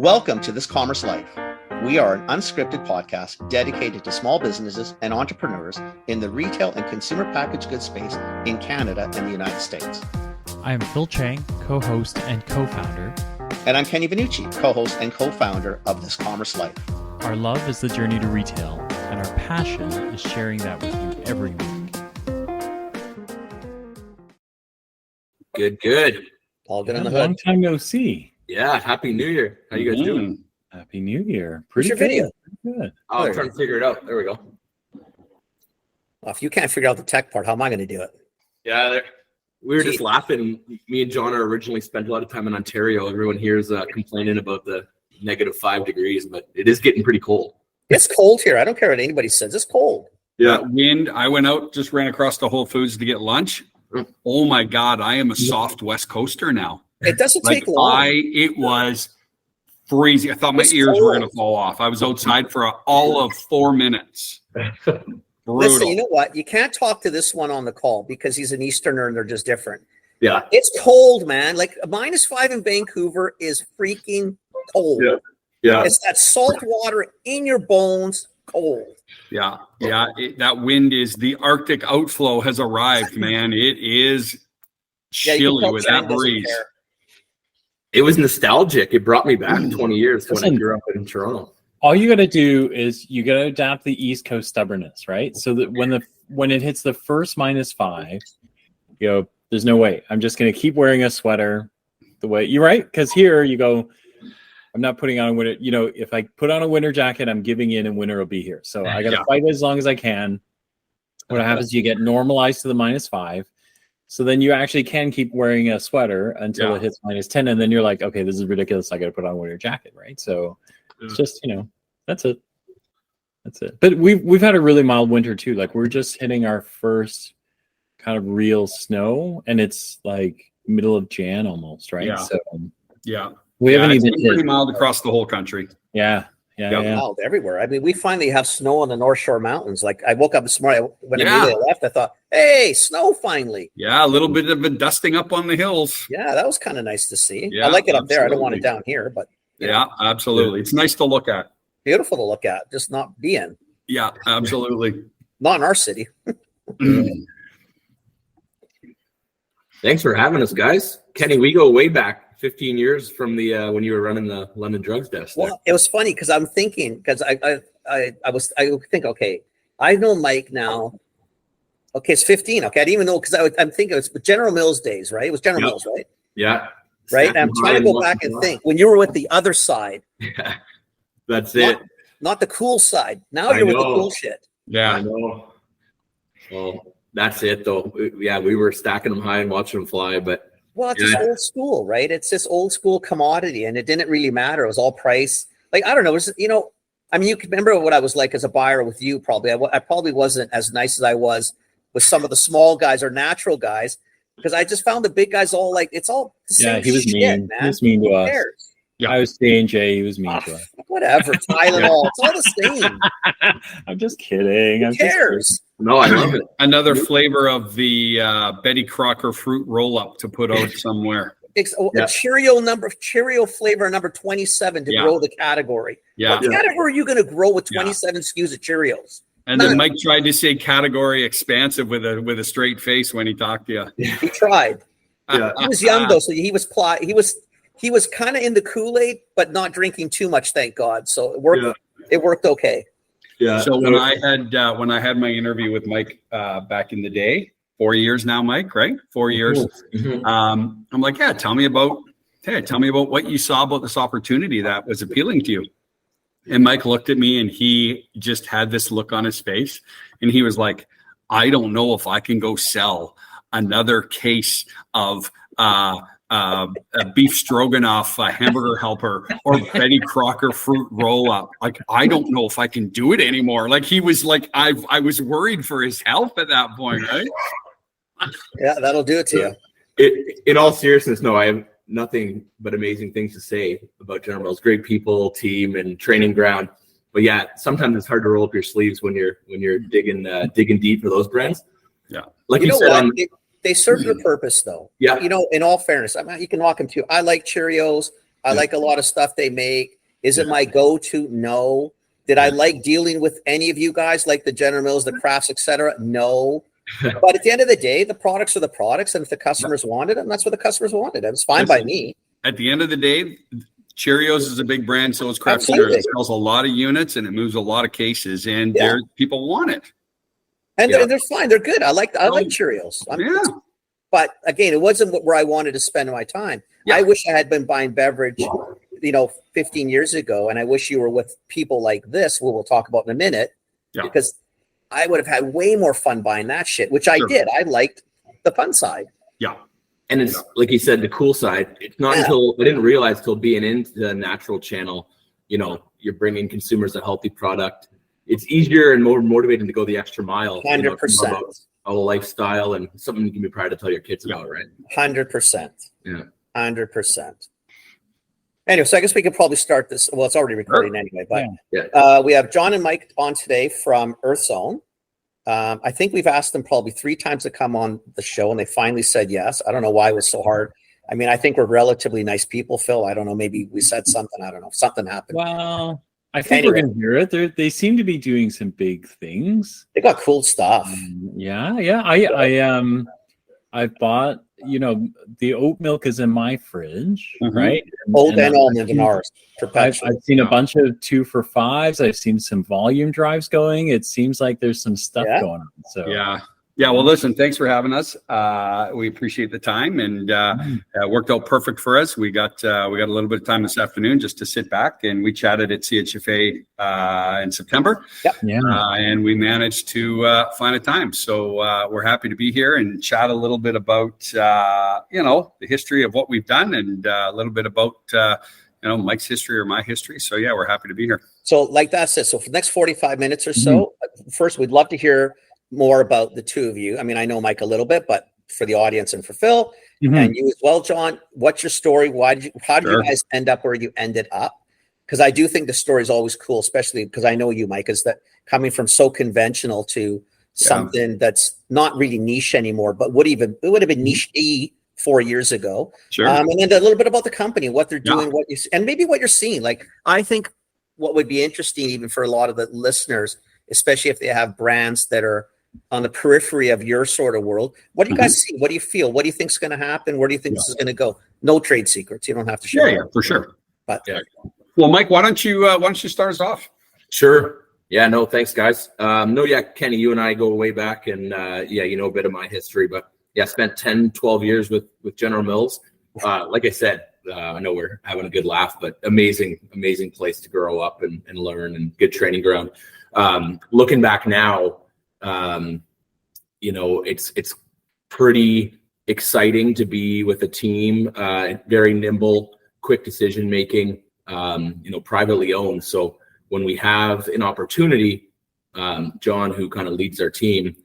Welcome to This Commerce Life. We are an unscripted podcast dedicated to small businesses and entrepreneurs in the retail and consumer packaged goods space in Canada and the United States. I am Phil Chang, co-host and co-founder. And I'm Kenny Vanucci, co-host and co-founder of This Commerce Life. Our love is the journey to retail, and our passion is sharing that with you every week. Good. All good on the Long hood. time no see. Yeah, Happy New Year. How you guys doing? Happy New Year. Where's your video? Good. Oh, I'm trying to figure it out. There we go. Well, if you can't figure out the tech part, how am I going to do it? Yeah, we were just laughing. Me and John originally spent a lot of time in Ontario. Everyone here is complaining about the -5 degrees, but it is getting pretty cold. It's cold here. I don't care what anybody says. It's cold. Yeah. Wind. I went out, just ran across the Whole Foods to get lunch. Oh my God, I am a soft West Coaster now. It doesn't take long. It was freezing. I thought my ears were going to fall off. I was outside for all of 4 minutes. Brutal. Listen, you know what? You can't talk to this one on the call because he's an Easterner and they're just different. Yeah. It's cold, man. Like -5 in Vancouver is freaking cold. Yeah. It's that salt water in your bones, cold. Yeah. That wind is the Arctic outflow has arrived, man. It is chilly with that breeze. It was nostalgic. It brought me back 20 years when I grew up in Toronto. All you got to do is you got to adapt the East Coast stubbornness, right? So that when it hits the first -5, you go, there's no way. I'm just going to keep wearing a sweater. The way you're right, because here you go. I'm not putting on a winter. You know, if I put on a winter jacket, I'm giving in, and winter will be here. So I got to fight as long as I can. What happens? You get normalized to the -5. So then you actually can keep wearing a sweater until it hits -10, and then you're like, okay, this is ridiculous. I got to put on a winter jacket, right? So it's just, that's it. But we've had a really mild winter too. Like we're just hitting our first kind of real snow, and it's like middle of Jan almost, right? Yeah. So We haven't it's even pretty mild across the whole country. Yeah. Mild everywhere. I mean, we finally have snow on the North Shore Mountains. Like I woke up this morning when I immediately left. I thought, hey, snow finally. Yeah, a little bit of a dusting up on the hills. Yeah, that was kind of nice to see. Yeah, I like it up there. I don't absolutely. want it down here, but Absolutely. It's nice to look at. beautiful to look at, just not be in. Yeah, absolutely. Not in our city. Thanks for having us, guys. Kenny, we go way back 15 years from the when you were running the London Drugs desk. Well, it was funny because I'm thinking because I think okay, I know Mike now. Okay, it's 15. Okay, I didn't even know because I'm thinking it was General Mills days, right? It was General Mills, right? Yeah. Right. And I'm trying to go back and think when you were with the other side. Yeah, that's it. Not the cool side. Now you're with the cool shit. Yeah. I know. Well, that's it though. Yeah, we were stacking them high and watching them fly, but. Well, it's just old school, right? It's this old school commodity, and it didn't really matter. It was all price. Like, I don't know. It was, I mean, you can remember what I was like as a buyer with you, probably. I probably wasn't as nice as I was with some of the small guys or natural guys because I just found the big guys all like, it's all the same he was shit, mean. man. He was mean to Who us. cares? Yeah. I was J&J. He was mean to us. Whatever. Tylenol. It's all the same. I'm just kidding. Who cares? No, I love it. Another flavor of the Betty Crocker fruit roll-up to put out somewhere. A Cheerio flavor number 27 to grow the category. Yeah. What category are you going to grow with 27 SKUs of Cheerios? And then Mike tried to say category expansive with a straight face when he talked to you. He tried. Yeah. He was young though, so he was kind of in the Kool-Aid, but not drinking too much, thank God. So it worked. Yeah. It worked okay. Yeah. So when I had my interview with Mike back in the day, 4 years now, Mike, right? 4 years. Mm-hmm. I'm like, tell me about what you saw about this opportunity that was appealing to you. And Mike looked at me and he just had this look on his face. And he was like, I don't know if I can go sell another case of a beef stroganoff, a hamburger helper, or Betty Crocker fruit roll-up. Like, I don't know if I can do it anymore. Like, he was like, I was worried for his health at that point, right? Yeah, that'll do it to you. In all seriousness, no, I have nothing but amazing things to say about General Mills. Great people, team, and training ground. But yeah, sometimes it's hard to roll up your sleeves when you're digging deep for those brands. Yeah, like you said, they serve their purpose, though. Yeah, in all fairness, I mean, you can walk them to. I like Cheerios. I like a lot of stuff they make. Is it my go-to? No. Did I like dealing with any of you guys, like the General Mills, the Crafts, etc.? No. But at the end of the day, the products are the products, and if the customers wanted them, that's what the customers wanted. It was fine by me. At the end of the day, Cheerios is a big brand, so is Kraft Dinner. It sells a lot of units and it moves a lot of cases, and people want it. And they're fine. They're good. I like Cheerios. But again, it wasn't where I wanted to spend my time. I wish I had been buying beverage, 15 years ago, and I wish you were with people like this, who we'll talk about in a minute, because I would have had way more fun buying that shit, which I did. I liked the fun side. Yeah. And it's like you said, the cool side. It's not until I didn't realize till being into the natural channel, you're bringing consumers a healthy product. It's easier and more motivating to go the extra mile. 100%. A lifestyle and something you can be proud to tell your kids about, right? 100%. Yeah. 100%. Anyway, so I guess we could probably start this. Well, it's already recording anyway, but we have John and Mike on today from Earth Zone. I think we've asked them probably 3 times to come on the show, and they finally said yes. I don't know why it was so hard. I mean, I think we're relatively nice people, Phil. I don't know. Maybe we said something. I don't know. Something happened. Well, I think we're going to hear it. They seem to be doing some big things. They got cool stuff. I bought, the oat milk is in my fridge, right? Oat and almond in ours. I've seen a bunch of 2 for $5s. I've seen some volume drives going. It seems like there's some stuff going on. So yeah. Well, listen, thanks for having us. We appreciate the time, and it worked out perfect for us. We got a little bit of time this afternoon just to sit back, and we chatted at CHFA in September. And we managed to find a time. So we're happy to be here and chat a little bit about the history of what we've done, and a little bit about Mike's history or my history. So we're happy to be here. So like that said, so for the next 45 minutes or so, first we'd love to hear more about the two of you. I mean, I know Mike a little bit, but for the audience and for Phil and you as well, John, what's your story? How did you guys end up where you ended up? Because I do think the story is always cool, especially because I know you, Mike, is that coming from so conventional to something that's not really niche anymore, but it would have been niche 4 years ago. And then a little bit about the company, what they're doing, and maybe what you're seeing. Like, I think what would be interesting even for a lot of the listeners, especially if they have brands that are on the periphery of your sort of world. What do you guys see? What do you feel? What do you think is going to happen? Where do you think this is going to go? No trade secrets. You don't have to share. Yeah, for sure. But well, Mike, why don't you start us off? Sure. Yeah. No. Thanks, guys. Kenny, you and I go way back, and a bit of my history, but spent 10, 12 years with General Mills. Like I said, I know we're having a good laugh, but amazing place to grow up and learn, and good training ground. Looking back now, it's pretty exciting to be with a team, very nimble, quick decision making, privately owned. So when we have an opportunity, John, who kind of leads our team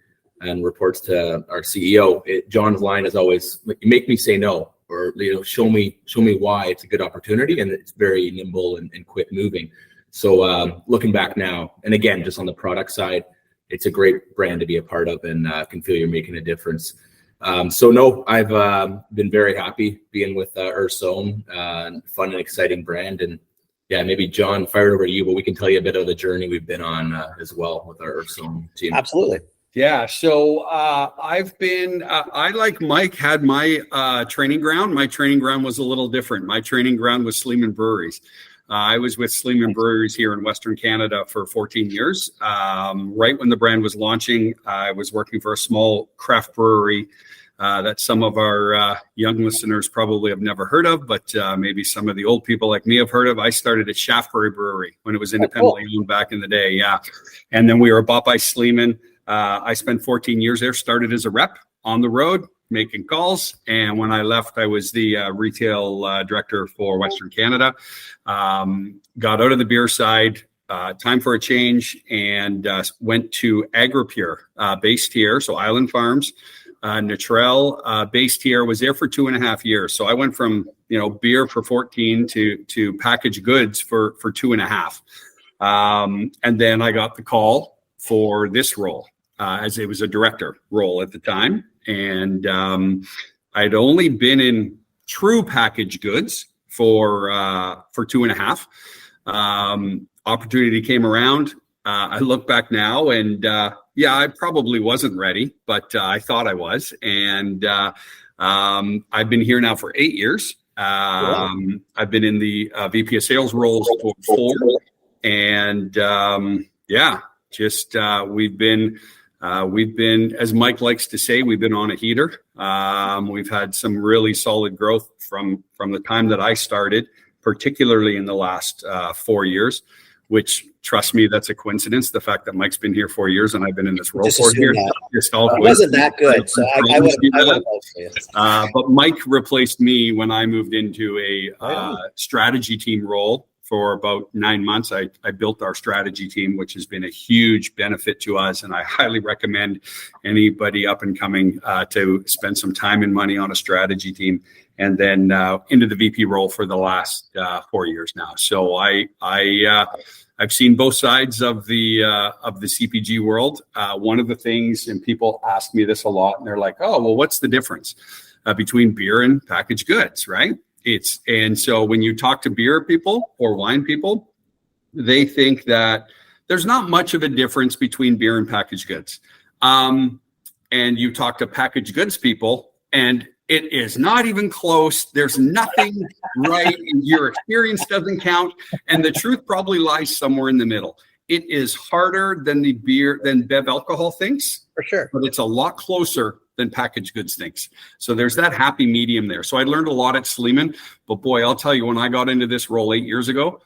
and reports to our CEO, John's line is always, "You make me say no," or show me why it's a good opportunity, and it's very nimble and quick moving. So looking back now, and again, just on the product side, it's a great brand to be a part of, and can feel you're making a difference. I've been very happy being with Earth Zone, fun and exciting brand. And maybe John, fire it over to you, but we can tell you a bit of the journey we've been on as well with our Earth Zone team. Absolutely. Yeah. So I've been, I like Mike had my training ground. My training ground was a little different. My training ground was Sleeman Breweries. I was with Sleeman Breweries here in Western Canada for 14 years. Right when the brand was launching, I was working for a small craft brewery that some of our young listeners probably have never heard of, but maybe some of the old people like me have heard of. I started at Shaftesbury Brewery when it was independently owned back in the day. Yeah. And then we were bought by Sleeman. I spent 14 years there, started as a rep on the road, making calls. And when I left, I was the retail director for Western Canada. Got out of the beer side, time for a change, and went to Agripure, based here. So Island Farms, Natrel, based here, was there for 2.5 years. So I went from, beer for 14 to packaged goods for 2.5. And then I got the call for this role, as it was a director role at the time. And I'd only been in true packaged goods for 2.5. Opportunity came around. I look back now and I probably wasn't ready, but I thought I was. And I've been here now for 8 years. I've been in the VP of sales roles for 4. And we've been, as Mike likes to say, we've been on a heater. We've had some really solid growth from the time that I started, particularly in the last 4 years, which, trust me, that's a coincidence. The fact that Mike's been here 4 years and I've been in this role 4 years. It wasn't that good. So I would. But Mike replaced me when I moved into a strategy team role. For about 9 months, I built our strategy team, which has been a huge benefit to us. And I highly recommend anybody up and coming to spend some time and money on a strategy team. And then into the VP role for the last 4 years now. So I've seen both sides of the CPG world. One of the things, and people ask me this a lot, and they're like, "Oh, well, what's the difference between beer and packaged goods?" Right? And so when you talk to beer people or wine people, they think that there's not much of a difference between beer and packaged goods. And you talk to packaged goods people, and it is not even close. There's nothing right. Your experience doesn't count. And the truth probably lies somewhere in the middle. It is harder than bev alcohol thinks. For sure. But it's a lot closer than packaged goods thinks. So there's that happy medium there. So I learned a lot at Sleeman. But boy, I'll tell you, when I got into this role 8 years ago,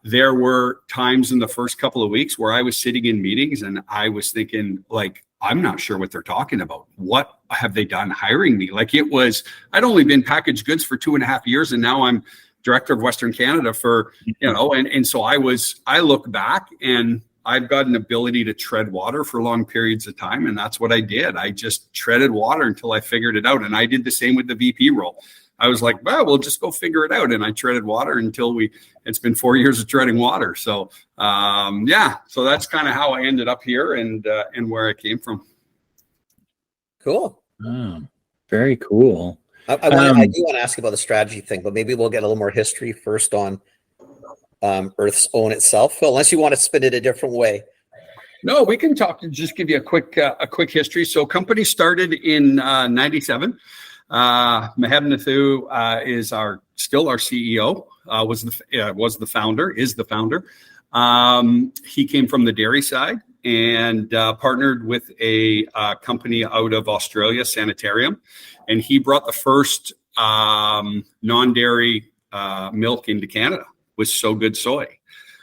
there were times in the first couple of weeks where I was sitting in meetings and I was thinking, like, I'm not sure what they're talking about. What have they done hiring me? Like, I'd only been packaged goods for 2.5 years, and now I'm director of Western Canada for, and so I look back and I've got an ability to tread water for long periods of time. And that's what I did. I just treaded water until I figured it out. And I did the same with the VP role. I was like, well, we'll just go figure it out. And I treaded water until it's been 4 years of treading water. So, so that's kind of how I ended up here and where I came from. Cool. Oh, very cool. I do want to ask about the strategy thing, but maybe we'll get a little more history first on Earth's Own itself, Phil, unless you want to spin it a different way. No, we can talk and just give you a quick history. So company started in 97. Maheb Nathu is still our CEO, was the founder. He came from the dairy side and partnered with a company out of Australia, Sanitarium, and he brought the first non-dairy milk into Canada with So Good Soy.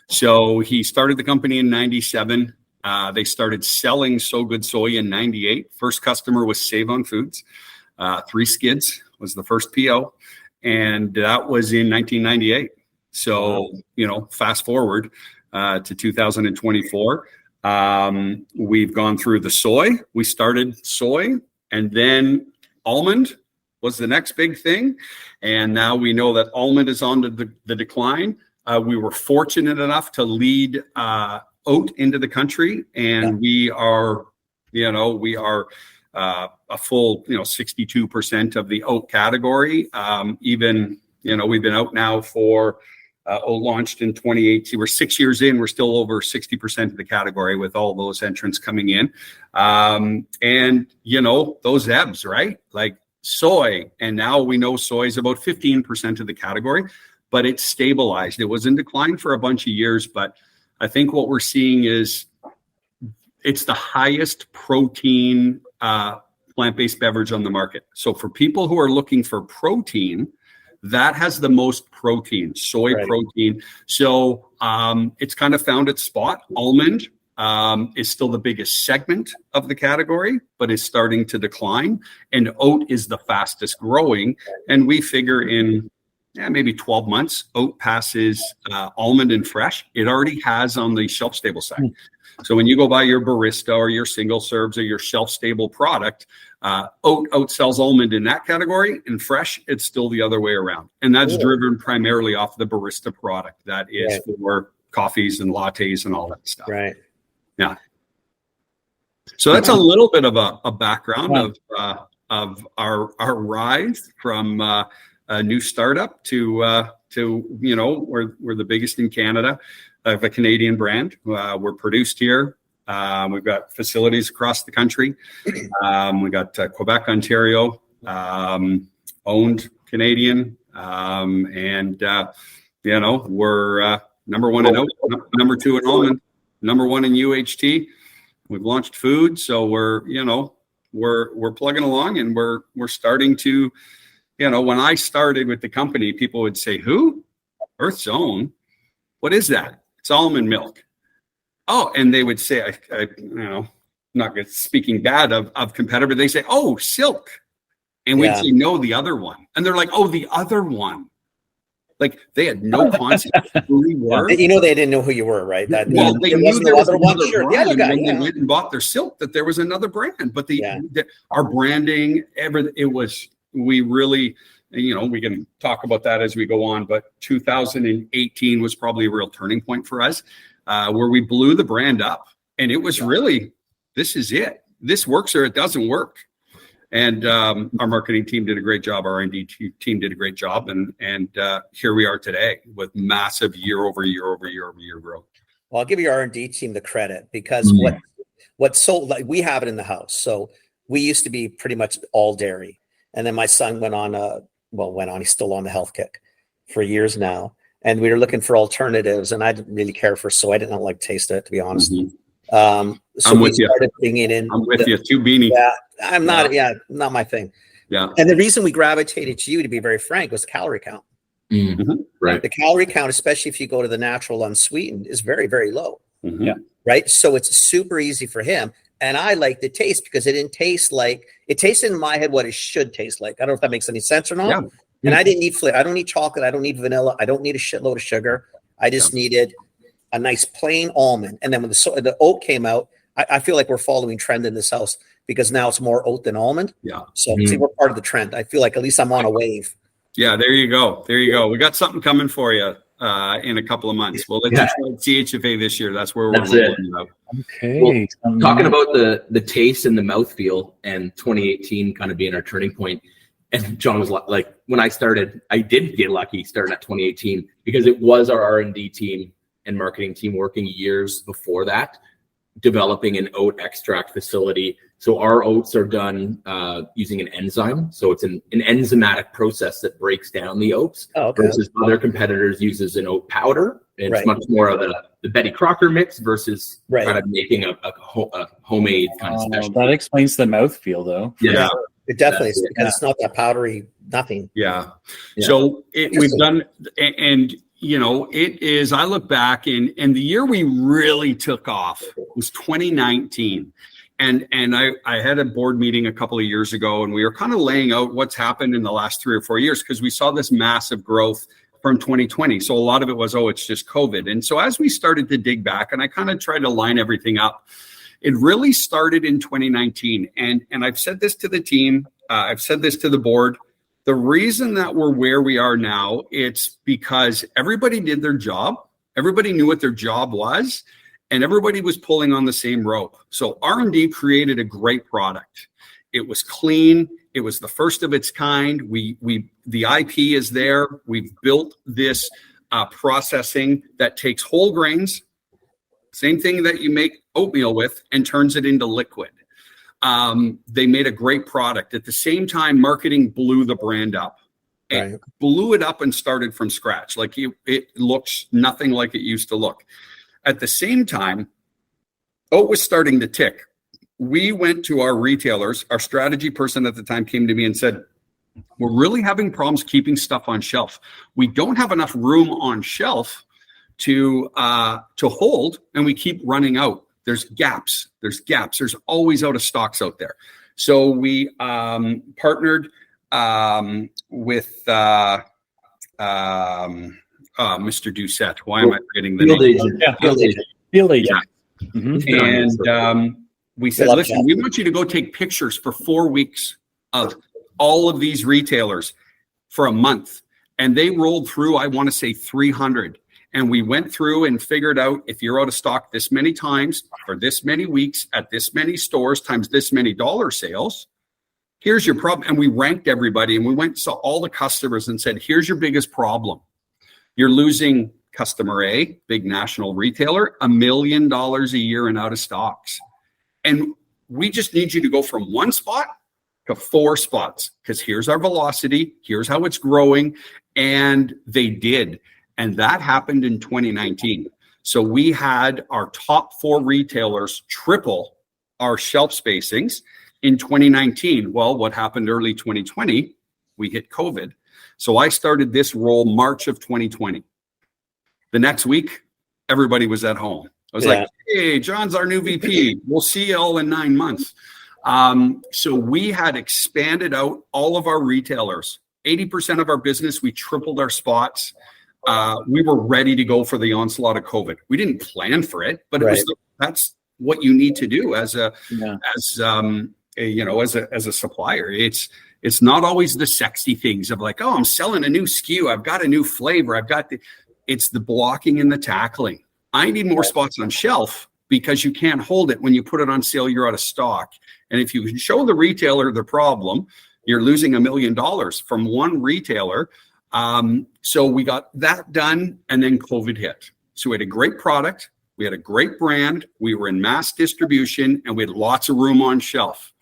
So he started the company in 97. They started selling So Good Soy in 98. First customer was Save On Foods. 3 Skids was the first PO, and that was in 1998. So, fast forward to 2024. We've gone through the soy. We started soy, and then almond was the next big thing. And now we know that almond is on the decline. We were fortunate enough to lead oat into the country, and we are a full 62% of the oat category. We've been out now for oat launched in 2018. We're 6 years in. We're still over 60% of the category with all those entrants coming in. Those ebbs, right? Like soy, and now we know soy is about 15% of the category, but it's stabilized. It was in decline for a bunch of years, but I think what we're seeing is it's the highest protein plant-based beverage on the market. So for people who are looking for protein, that has the most protein, soy protein. So it's kind of found its spot. Almond is still the biggest segment of the category, but is starting to decline. And oat is the fastest growing. And we figure in maybe 12 months, oat passes almond and fresh. It already has on the shelf stable side. So when you go buy your barista or your single serves or your shelf stable product, oat sells almond in that category, and fresh, it's still the other way around. And that's driven primarily off the barista product that is for coffees and lattes and all that stuff. Right. Yeah. So that's a little bit of a background of our rise from a new startup to we're the biggest in Canada of a Canadian brand. We're produced here. We've got facilities across the country. We got Quebec, Ontario, owned Canadian, and we're number one in oat, number two in almond, number one in UHT. We've launched food, so we're plugging along, and we're starting to, when I started with the company, people would say, "Who? Earth's Own? What is that?" It's almond milk. Oh, and they would say, not speaking bad of competitor, they say, "Oh, Silk," and we'd say, "No, the other one," and they're like, "Oh, the other one." Like they had no concept of who we were. They didn't know who you were, right? They knew there was another Sure. brand The other guy, when they went and bought their Silk, that there was another brand. But our branding, we really, we can talk about that as we go on. But 2018 was probably a real turning point for us, where we blew the brand up, and it was really, this is it. This works or it doesn't work. And our marketing team did a great job. Our R&D team did a great job. And here we are today with massive year over year growth. Well, I'll give your R&D team the credit, because what sold, like, we have it in the house. So we used to be pretty much all dairy. And then my son went on, he's still on the health kick for years now. And we were looking for alternatives, and I didn't really care for soy. I didn't like taste it, to be honest. So I'm with you. Bringing in. I'm with you. Too beanie. Yeah, I'm not. Yeah, not my thing. Yeah. And the reason we gravitated to you, to be very frank, was calorie count. Mm-hmm. Right. The calorie count, especially if you go to the natural unsweetened, is very, very low. Mm-hmm. Yeah. Right. So it's super easy for him. And I like the taste, because it didn't taste like, it tasted in my head what it should taste like. I don't know if that makes any sense or not. Yeah. And I didn't need flavor. I don't need chocolate. I don't need vanilla. I don't need a shitload of sugar. I just needed a nice plain almond. And then when the oat came out, I feel like we're following trend in this house, because now it's more oat than almond. Yeah. So see, we're part of the trend. I feel like at least I'm on a wave. Yeah, there you go. We got something coming for you in a couple of months. We'll let you try CHFA this year. That's where we're rolling out. Okay. Well, talking about the taste and the mouthfeel, and 2018 kind of being our turning point. And John was like, when I started, I did get lucky starting at 2018, because it was our R&D team and marketing team working years before that, developing an oat extract facility. So our oats are done using an enzyme. So it's an enzymatic process that breaks down the oats, versus other competitors uses an oat powder. It's much more of the Betty Crocker mix versus kind of making a homemade kind of special. That explains the mouthfeel, though. Yeah. It definitely is, because it's not that powdery, nothing. Yeah. So we've done, and it is, I look back and the year we really took off was 2019. And I had a board meeting a couple of years ago, and we were kind of laying out what's happened in the last 3 or 4 years, because we saw this massive growth from 2020. So a lot of it was, it's just COVID. And so as we started to dig back, and I kind of tried to line everything up, it really started in 2019. And I've said this to the team, I've said this to the board. The reason that we're where we are now, it's because everybody did their job. Everybody knew what their job was, and everybody was pulling on the same rope. So R&D created a great product. It was clean. It was the first of its kind. The IP is there. We've built this processing that takes whole grains, same thing that you make oatmeal with, and turns it into liquid. They made a great product. At the same time, marketing blew the brand up. It blew it up and started from scratch. Like it looks nothing like it used to look. At the same time, oat was starting to tick. We went to our retailers. Our strategy person at the time came to me and said, we're really having problems keeping stuff on shelf. We don't have enough room on shelf to hold, and we keep running out. There's gaps. There's always out of stocks out there. So we partnered with Mr. Doucette. Why am I forgetting the name? Field agent. And we said, listen, we want you to go take pictures for 4 weeks of all of these retailers for a month. And they rolled through, I want to say 300. And we went through and figured out, if you're out of stock this many times for this many weeks at this many stores times this many dollar sales, here's your problem. And we ranked everybody, and we went and saw all the customers and said, here's your biggest problem. You're losing customer A, big national retailer, $1 million a year in out of stocks. And we just need you to go from one spot to 4 spots, because here's our velocity, here's how it's growing. And they did. And that happened in 2019. So we had our top 4 retailers triple our shelf spacings in 2019. Well, what happened early 2020? We hit COVID. So I started this role March of 2020. The next week, everybody was at home. I was like, hey, John's our new VP. We'll see you all in 9 months. So we had expanded out all of our retailers. 80% of our business, we tripled our spots. We were ready to go for the onslaught of COVID. We didn't plan for it, but that's what you need to do as a supplier. It's not always the sexy things of like, oh, I'm selling a new SKU. I've got a new flavor. It's the blocking and the tackling. I need more spots on shelf because you can't hold it. When you put it on sale, you're out of stock. And if you show the retailer the problem, you're losing $1 million from one retailer. So we got that done, and then COVID hit. So we had a great product. We had a great brand. We were in mass distribution, and we had lots of room on shelf.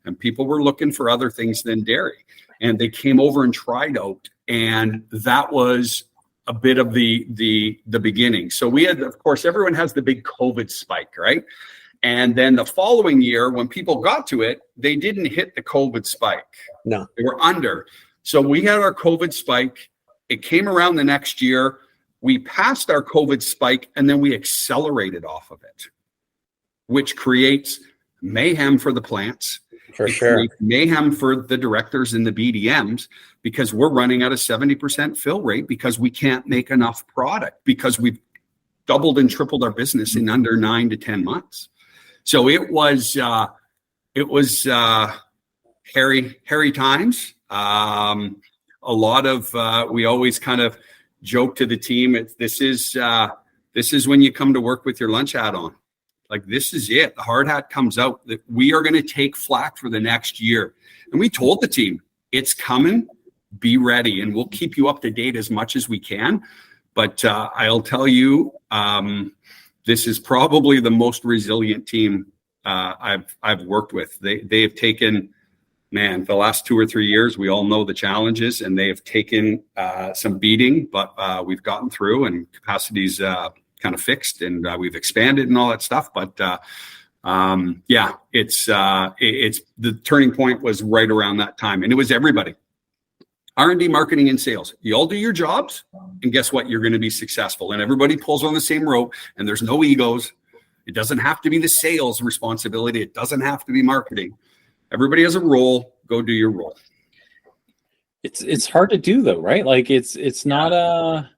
And people were looking for other things than dairy. And they came over and tried out. And that was a bit of the beginning. So we had, of course, everyone has the big COVID spike, right? And then the following year, when people got to it, they didn't hit the COVID spike. No. They were under. So we had our COVID spike. It came around the next year. We passed our COVID spike, and then we accelerated off of it, which creates mayhem for the plants. For sure. Mayhem for the directors and the BDMs, because we're running at a 70% fill rate because we can't make enough product, because we've doubled and tripled our business in under 9 to 10 months. So it was hairy times. A lot of we always kind of joke to the team. This is when you come to work with your lunch hat on. Like, this is it. The hard hat comes out that we are going to take flack for the next year. And we told the team, it's coming, be ready, and we'll keep you up to date as much as we can. But I'll tell you, this is probably the most resilient team I've worked with. They have taken, man, the last 2 or 3 years, we all know the challenges, and they have taken some beating, but we've gotten through, and capacity's kind of fixed, and we've expanded and all that stuff. But it's the turning point was right around that time, and it was everybody. R&D, marketing, and sales. You all do your jobs, and guess what? You're going to be successful, and everybody pulls on the same rope, and there's no egos. It doesn't have to be the sales responsibility. It doesn't have to be marketing. Everybody has a role. Go do your role. It's hard to do though, right? Like it's not a.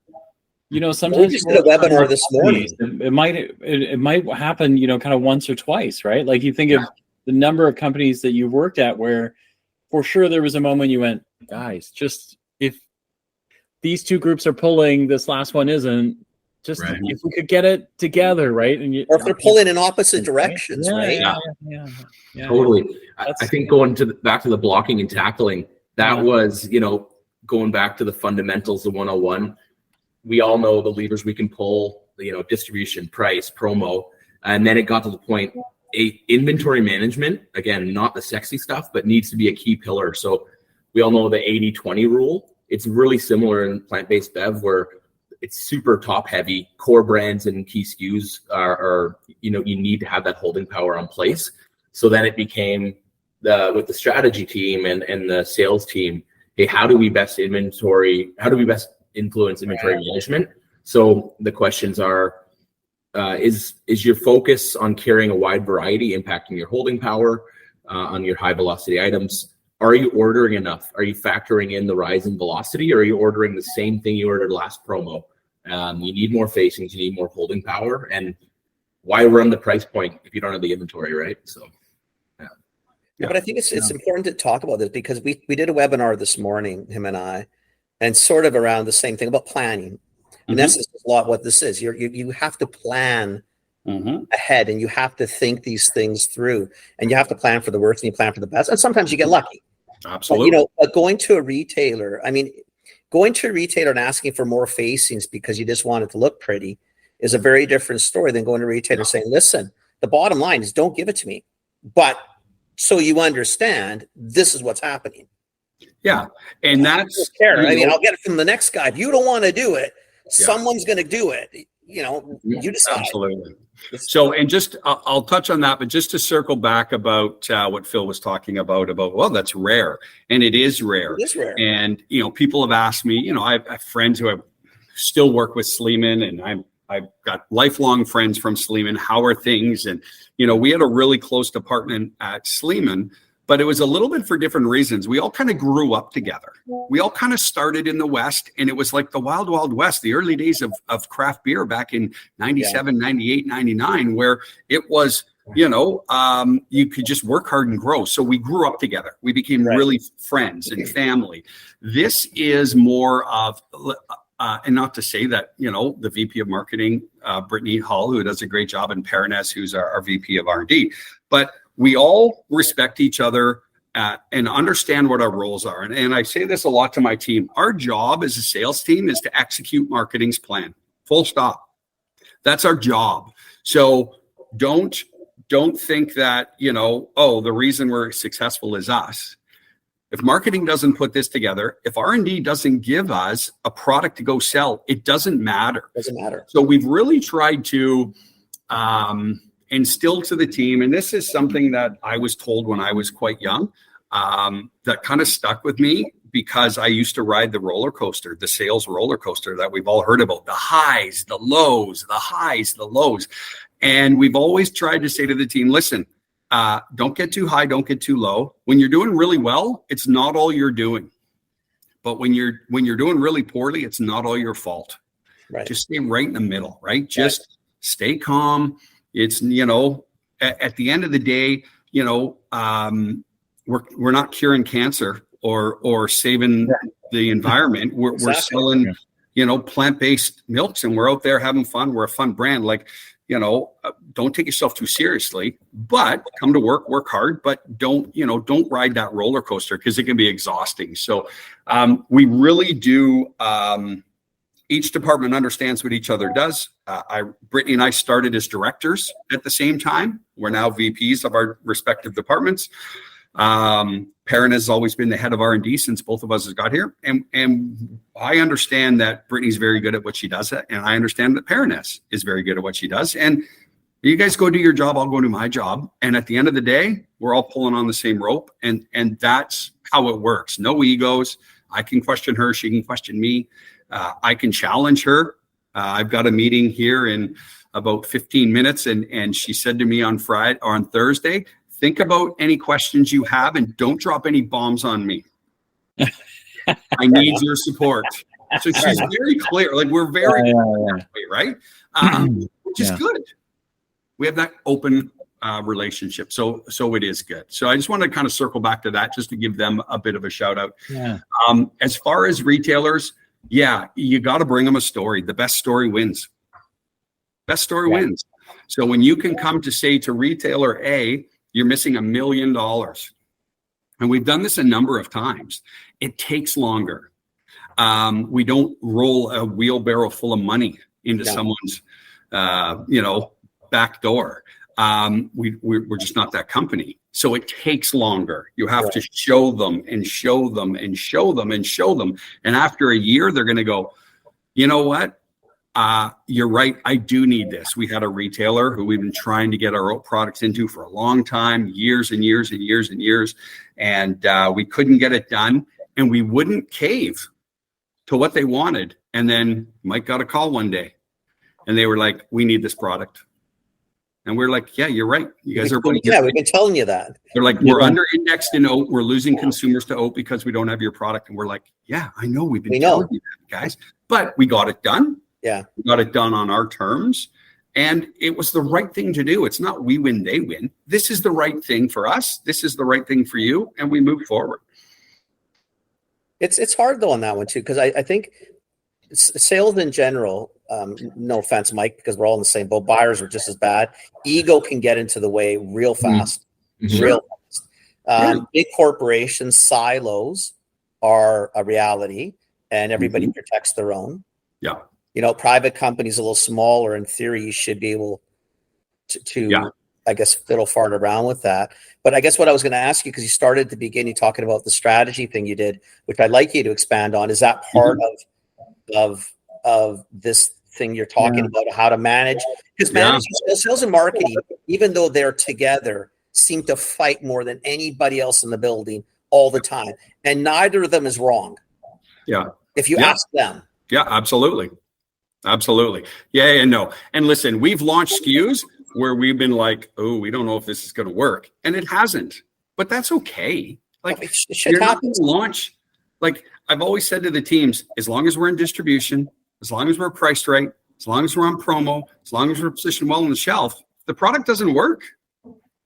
Sometimes we just did a webinar this morning. It might happen, kind of once or twice, right? Like you think of the number of companies that you've worked at where for sure there was a moment you went, guys, just if these two groups are pulling, this last one isn't, just if we could get it together, right? And or if they're pulling in opposite directions, right? Yeah. Totally. I think going back to the blocking and tackling, that was, going back to the fundamentals of 101. We all know the levers we can pull, distribution, price, promo. And then it got to the point, inventory management, again, not the sexy stuff, but needs to be a key pillar. So we all know the 80-20 rule. It's really similar in plant-based bev, where it's super top heavy. Core brands and key SKUs are you need to have that holding power on place. So then it became with the strategy team and the sales team, hey, how do we best influence inventory management? So the questions are, is your focus on carrying a wide variety impacting your holding power on your high velocity items? Are you ordering enough? Are you factoring in the rise in velocity, or are you ordering the same thing you ordered last promo? You need more facings, you need more holding power. And why run the price point if you don't have the inventory, right? So Yeah, but I think it's important to talk about this, because we did a webinar this morning, him and I, and sort of around the same thing about planning. And that's a lot what this is. You have to plan ahead, and you have to think these things through, and you have to plan for the worst and you plan for the best. And sometimes you get lucky. Absolutely. But going to a retailer, going to a retailer and asking for more facings because you just want it to look pretty is a very different story than going to a retailer and saying, listen, the bottom line is don't give it to me. But so you understand, this is what's happening. Yeah. And that's fair. I'll get it from the next guy. If you don't want to do it, someone's going to do it. You decide. Absolutely. So, and just I'll touch on that, but just to circle back about what Phil was talking about, well, that's rare, and it is rare. It is rare. And people have asked me. I have friends who have still work with Sleeman, and I've got lifelong friends from Sleeman. How are things? And we had a really close department at Sleeman, but it was a little bit for different reasons. We all kind of grew up together. We all kind of started in the West, and it was like the wild, wild West, the early days of craft beer back in 97, 98, 99, where it was, you could just work hard and grow. So we grew up together. We became really friends and family. This is more of, and not to say that, the VP of marketing, Brittany Hall, who does a great job, and Paraness, who's our VP of R&D, but we all respect each other and understand what our roles are. And I say this a lot to my team. Our job as a sales team is to execute marketing's plan. Full stop. That's our job. So don't think that, the reason we're successful is us. If marketing doesn't put this together, if R&D doesn't give us a product to go sell, it doesn't matter. Doesn't matter. So we've really tried to instill to the team, and this is something that I was told when I was quite young, that kind of stuck with me because I used to ride the roller coaster, the sales roller coaster that we've all heard about, the highs, the lows, the highs, the lows. And we've always tried to say to the team, listen, don't get too high, don't get too low. When you're doing really well, it's not all you're doing. But when you're doing really poorly, it's not all your fault. Right. Just stay right in the middle, right? Just stay calm. It's, at the end of the day, we're not curing cancer or saving the environment. We're selling, plant-based milks, and we're out there having fun. We're a fun brand. Don't take yourself too seriously, but come to work hard, but don't ride that roller coaster because it can be exhausting. So we really do. Each department understands what each other does. Brittany and I started as directors at the same time. We're now VPs of our respective departments. Perrin has always been the head of R&D since both of us has got here. And I understand that Brittany's very good at what she does. And I understand that Paraness is very good at what she does. And you guys go do your job, I'll go do my job. And at the end of the day, we're all pulling on the same rope. And that's how it works. No egos. I can question her. She can question me. I can challenge her. I've got a meeting here in about 15 minutes. And she said to me on Friday or on Thursday, think about any questions you have and don't drop any bombs on me. I need your support. So she's very clear. Like we're very, right? Which is good. We have that open relationship. So it is good. So I just want to kind of circle back to that just to give them a bit of a shout out. Yeah. As far as retailers, you got to bring them a story. The best story wins. Best story wins. So when you can come to say to retailer A, you're missing $1 million. And we've done this a number of times. It takes longer. We don't roll a wheelbarrow full of money into someone's, back door. We're just not that company. So it takes longer. You have to show them and show them and show them and show them. And after a year, they're going to go, you know what? You're right. I do need this. We had a retailer who we've been trying to get our products into for a long time, years and years and years and years. And we couldn't get it done. And we wouldn't cave to what they wanted. And then Mike got a call one day and they were like, we need this product. And we're like, yeah, you're right. You guys are putting we've been telling you that. They're like, we're under indexed in oat. We're losing consumers to oat because we don't have your product. And we're like, yeah, I know. We've been telling you that, guys. But we got it done. Yeah. We got it done on our terms. And it was the right thing to do. It's not we win, they win. This is the right thing for us. This is the right thing for you. And we move forward. It's hard though on that one too, because I think sales in general, no offense, Mike, because we're all in the same boat. Buyers are just as bad. Ego can get into the way real fast, real fast. Big corporations, silos are a reality, and everybody protects their own. Yeah. Private companies a little smaller, in theory, you should be able to I guess, fiddle fart around with that. But I guess what I was going to ask you, because you started at the beginning talking about the strategy thing you did, which I'd like you to expand on, is that part of this thing you're talking about, how to manage? Because managing sales and marketing, even though they're together, seem to fight more than anybody else in the building all the time. And neither of them is wrong. Yeah. If you ask them. Yeah, absolutely. Absolutely. Yeah, no. And listen, we've launched SKUs where we've been like, oh, we don't know if this is going to work. And it hasn't. But that's okay. Like, you're not going to launch. Like, I've always said to the teams, as long as we're in distribution, as long as we're priced right, as long as we're on promo, as long as we're positioned well on the shelf, if the product doesn't work,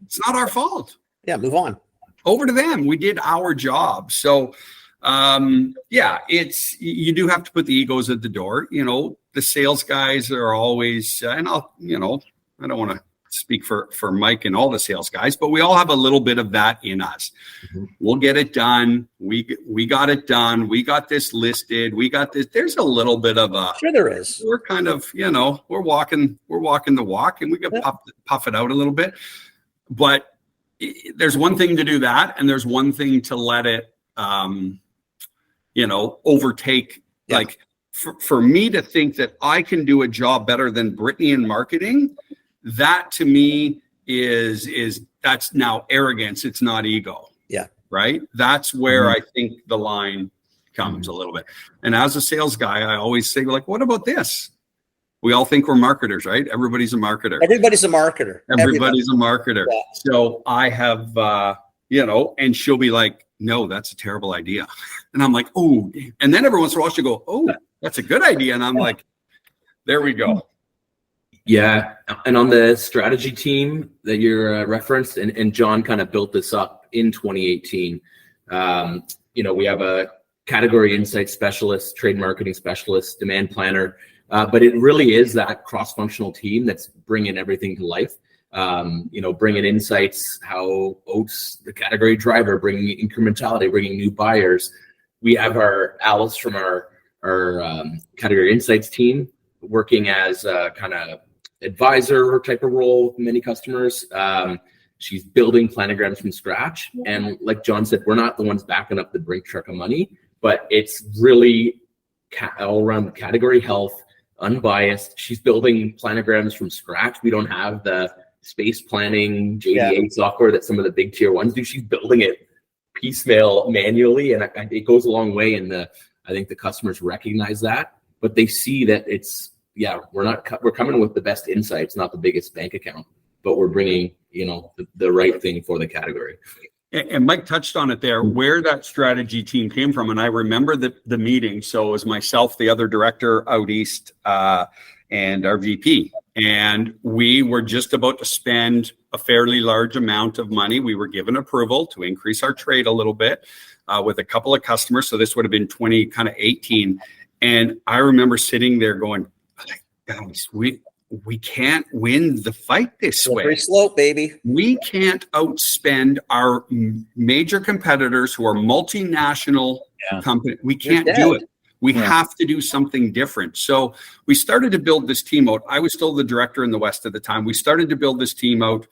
it's not our fault. Yeah, move on. Over to them. We did our job. So, it's, you do have to put the egos at the door. The sales guys are always, and I don't want to speak for Mike and all the sales guys, but we all have a little bit of that in us. We'll get it done. We got it done. We got this listed. We got this. There's a little bit of a, sure there is. We're kind of, we're walking the walk, and we can puff it out a little bit. But there's one thing to do that, and there's one thing to let it, overtake. Yeah. Like for me to think that I can do a job better than Brittany in marketing, that to me is that's now arrogance. It's not ego. Yeah. Right. That's where I think the line comes a little bit. And as a sales guy, I always say, like, what about this? We all think we're marketers, right? Everybody's a marketer. Everybody's a marketer. Everybody's a marketer. Yeah. So I have, and she'll be like, no, that's a terrible idea. And I'm like, oh, and then every once in a while she'll go, oh, that's a good idea. And I'm like, there we go. Yeah. And on the strategy team that you're referenced, and John kind of built this up in 2018. We have a category insight specialist, trade marketing specialist, demand planner. But it really is that cross-functional team that's bringing everything to life. Bringing insights, how Oats, the category driver, bringing incrementality, bringing new buyers. We have our Alice from our category insights team working as a kind of advisor type of role with many customers. She's building planograms from scratch. And like John said, we're not the ones backing up the brink truck of money, but it's really all around category health, unbiased. She's building planograms from scratch. We don't have the space planning JDA software that some of the big tier ones do. She's building it piecemeal manually, and it goes a long way. And I think the customers recognize that, but they see that it's we're coming with the best insights, not the biggest bank account, but we're bringing the right thing for the category. And Mike touched on it there, where that strategy team came from. And I remember the meeting. So it was myself, the other director out east, and our VP. And we were just about to spend a fairly large amount of money. We were given approval to increase our trade a little bit with a couple of customers. So this would have been 2018. And I remember sitting there going, guys, we can't win the fight this way. Slippery slope, baby. We can't outspend our major competitors who are multinational companies. We can't do it. We have to do something different. So we started to build this team out. I was still the director in the West at the time. We started to build this team out.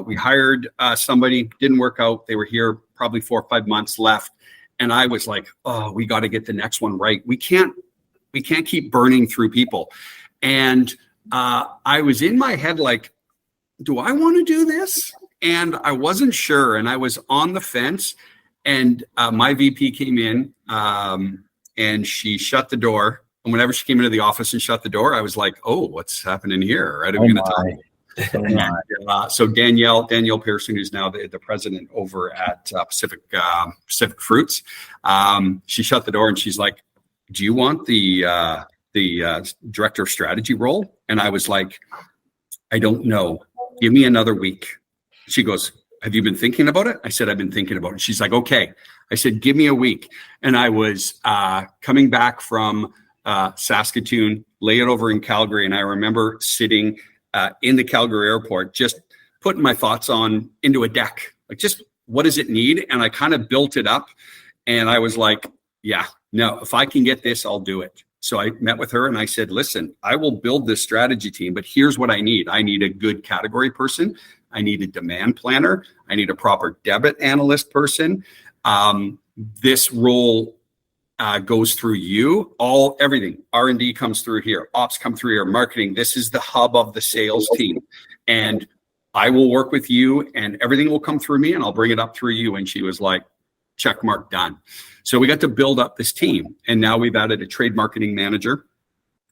We hired somebody, didn't work out. They were here probably 4 or 5 months left. And I was like, oh, we got to get the next one right. We can't keep burning through people. And I was in my head like, do I want to do this? And I wasn't sure. And I was on the fence. And my VP came in and she shut the door. And whenever she came into the office and shut the door, I was like, oh, what's happening here? Right? So Danielle Pearson, who's now the president over at Pacific Fruits, she shut the door and she's like, do you want the director of strategy role? And I was like, I don't know. Give me another week. She goes, have you been thinking about it? I said, I've been thinking about it. She's like, okay. I said, give me a week. And I was coming back from Saskatoon, layover in Calgary. And I remember sitting in the Calgary airport, just putting my thoughts into a deck, like just what does it need? And I kind of built it up, and I was like, yeah, no, if I can get this, I'll do it. So I met with her and I said, listen, I will build this strategy team, but here's what I need. I need a good category person. I need a demand planner. I need a proper debit analyst person. This role goes through you. Everything. R&D comes through here. Ops come through here. Marketing. This is the hub of the sales team. And I will work with you and everything will come through me and I'll bring it up through you. And she was like, check mark, done. So we got to build up this team. And now we've added a trade marketing manager.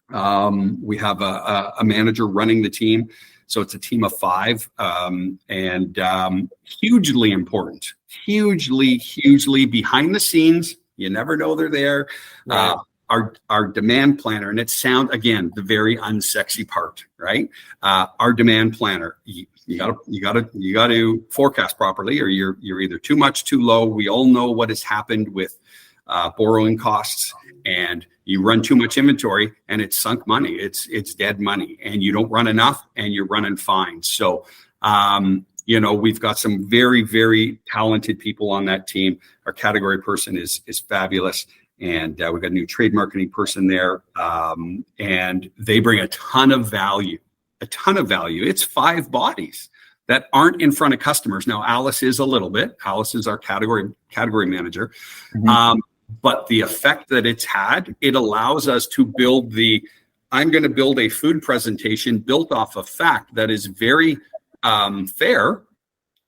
We have a manager running the team. So it's a team of 5 and hugely important, hugely behind the scenes. You never know they're there. Right. Our demand planner, and it sounds, again, the very unsexy part, right? Our demand planner, you gotta forecast properly, or you're either too much, too low. We all know what has happened with borrowing costs, and you run too much inventory and it's sunk money. It's dead money, and you don't run enough and you're running fine. So, we've got some very, very talented people on that team. Our category person is fabulous. And we've got a new trade marketing person there. And they bring a ton of value. It's 5 bodies that aren't in front of customers. Now, Alice is a little bit. Alice is our category manager. Mm-hmm. But the effect that it's had, it allows us to build I'm going to build a food presentation built off of fact that is very fair.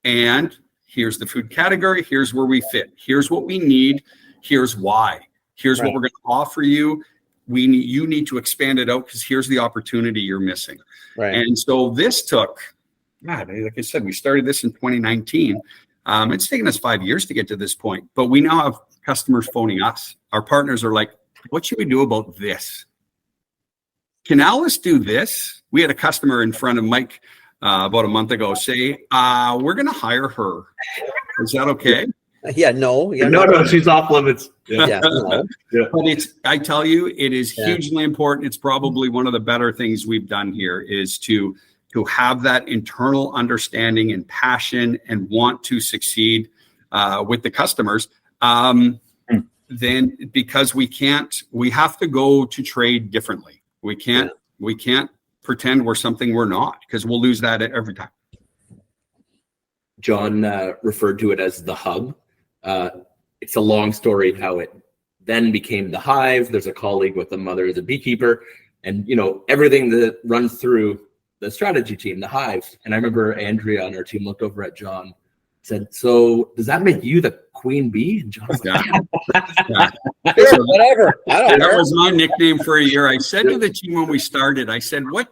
And here's the food category. Here's where we fit. Here's what we need. Here's why. Here's what we're going to offer you. You need to expand it out because here's the opportunity you're missing. Right. And so this took, like I said, we started this in 2019. It's taken us 5 years to get to this point, but we now have customers phoning us. Our partners are like, what should we do about this? Can Alice do this? We had a customer in front of Mike about a month ago say, we're going to hire her. Is that okay? Yeah, no. Yeah, no, she's off limits. Yeah. No. Yeah. But I tell you, it is hugely important. It's probably one of the better things we've done here is to have that internal understanding and passion and want to succeed with the customers. Then because we have to go to trade differently. We can't pretend we're something we're not, because we'll lose that every time. John referred to it as the hub. It's a long story how it then became the hive. There's a colleague with a mother as a beekeeper, and everything that runs through the strategy team, the hive. And I remember Andrea on our team looked over at John, said, "So does that make you the queen bee?" And John was like, Sure, whatever. That was my nickname for a year. I said to the team when we started, I said, what,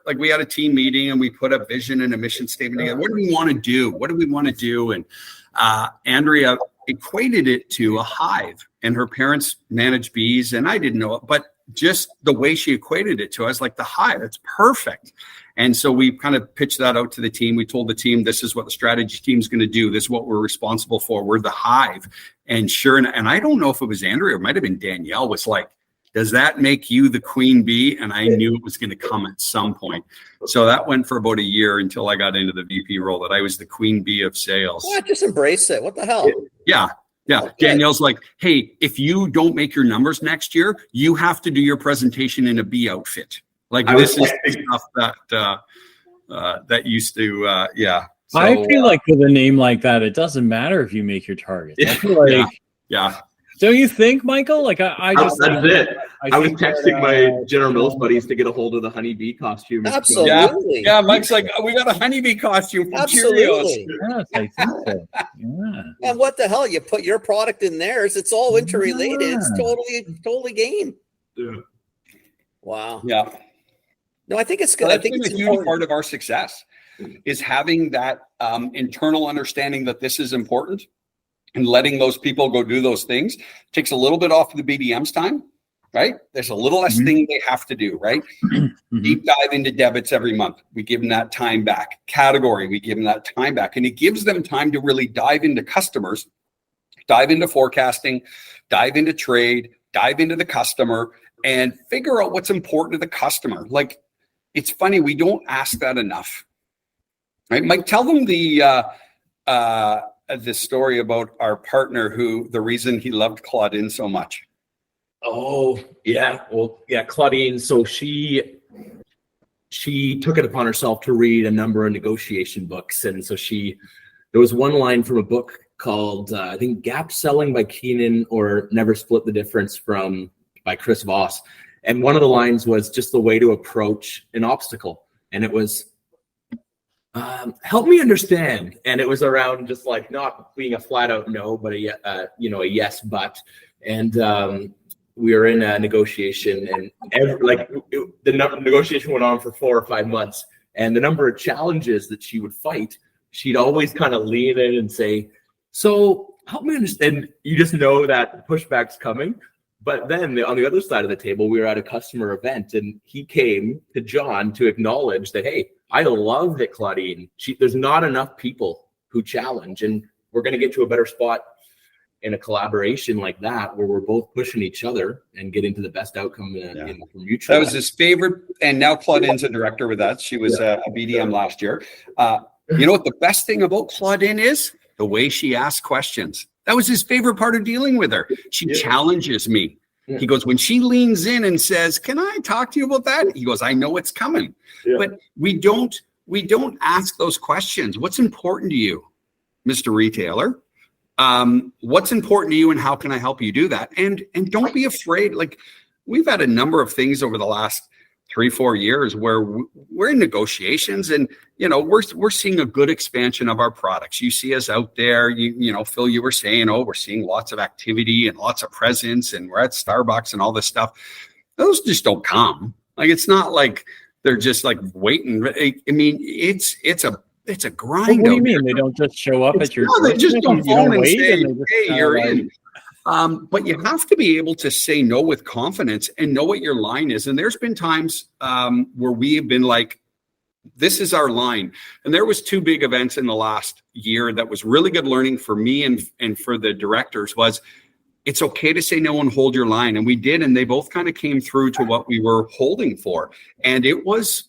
like we had a team meeting and we put a vision and a mission statement together. What do we want to do? What do we want to do? And Andrea equated it to a hive, and her parents manage bees, and I didn't know it, but just the way she equated it to, I was like, the hive, that's perfect. And so we kind of pitched that out to the team. We told the team, this is what the strategy team is going to do. This is what we're responsible for. We're the hive. And sure, and I don't know if it was Andrea, or it might have been Danielle, was like, does that make you the queen bee? And I knew it was going to come at some point. So that went for about a year until I got into the VP role, that I was the queen bee of sales. Yeah, just embrace it. What the hell? Yeah. Okay. Danielle's like, hey, if you don't make your numbers next year, you have to do your presentation in a bee outfit. Like this is stuff that used to, yeah. So, I feel like with a name like that, it doesn't matter if you make your targets. I feel like, yeah. Don't you think, Michael? Like I just that's it. I was texting my General Mills buddies to get a hold of the honeybee costume. Absolutely. Yeah, Mike's like, we got a honeybee costume from Absolutely. Yes, I think so. Yeah. And what the hell? You put your product in theirs. It's all interrelated. Yeah. It's totally game. Yeah. Wow. Yeah. No, I think it's good. Well, I think it's a huge part of our success is having that internal understanding that this is important, and letting those people go do those things. Takes a little bit off the BDM's time, right? There's a little less thing they have to do, right? Deep dive into debits every month. We give them that time back. Category, we give them that time back. And it gives them time to really dive into customers, dive into forecasting, dive into trade, dive into the customer, and figure out what's important to the customer. Like, it's funny, we don't ask that enough, right? Mike, tell them this story about our partner who the reason he loved Claudine so much. Oh, yeah. Well, yeah, Claudine. So she took it upon herself to read a number of negotiation books. And so there was one line from a book called, I think, Gap Selling by Keenan or Never Split the Difference by Chris Voss. And one of the lines was just the way to approach an obstacle. And it was, help me understand. And it was around just like not being a flat out no, but a yes, but. And we were in a negotiation, and the negotiation went on for 4 or 5 months. And the number of challenges that she would fight, she'd always kind of lean in and say, so help me understand. You just know that pushback's coming. But then on the other side of the table, we were at a customer event, and he came to John to acknowledge that, hey, I love that Claudine. There's not enough people who challenge, and we're going to get to a better spot in a collaboration like that, where we're both pushing each other and getting to the best outcome for mutual. That was his favorite. And now Claudine's a director with us. She was a BDM last year. You know what the best thing about Claudine is? The way she asks questions. That was his favorite part of dealing with her. She challenges me. Yeah. He goes, when she leans in and says, can I talk to you about that? He goes, I know it's coming. Yeah. But we don't ask those questions. What's important to you, Mr. Retailer? What's important to you, and how can I help you do that? And don't be afraid. Like, we've had a number of things over the last 3-4 years where we're in negotiations, and we're seeing a good expansion of our products. You see us out there, Phil, you were saying, we're seeing lots of activity and lots of presence, and we're at Starbucks and all this stuff. Those just don't come. Like, it's not like they're just like waiting. I mean, it's a grind. What do you mean? They don't just show up at your? No, they just don't phone and say, and "Hey, you're in." But you have to be able to say no with confidence and know what your line is. And there's been times where we have been like, "This is our line." And there was 2 big events in the last year that was really good learning for me and for the directors. Was it's okay to say no and hold your line, and we did, and they both kind of came through to what we were holding for. And it was,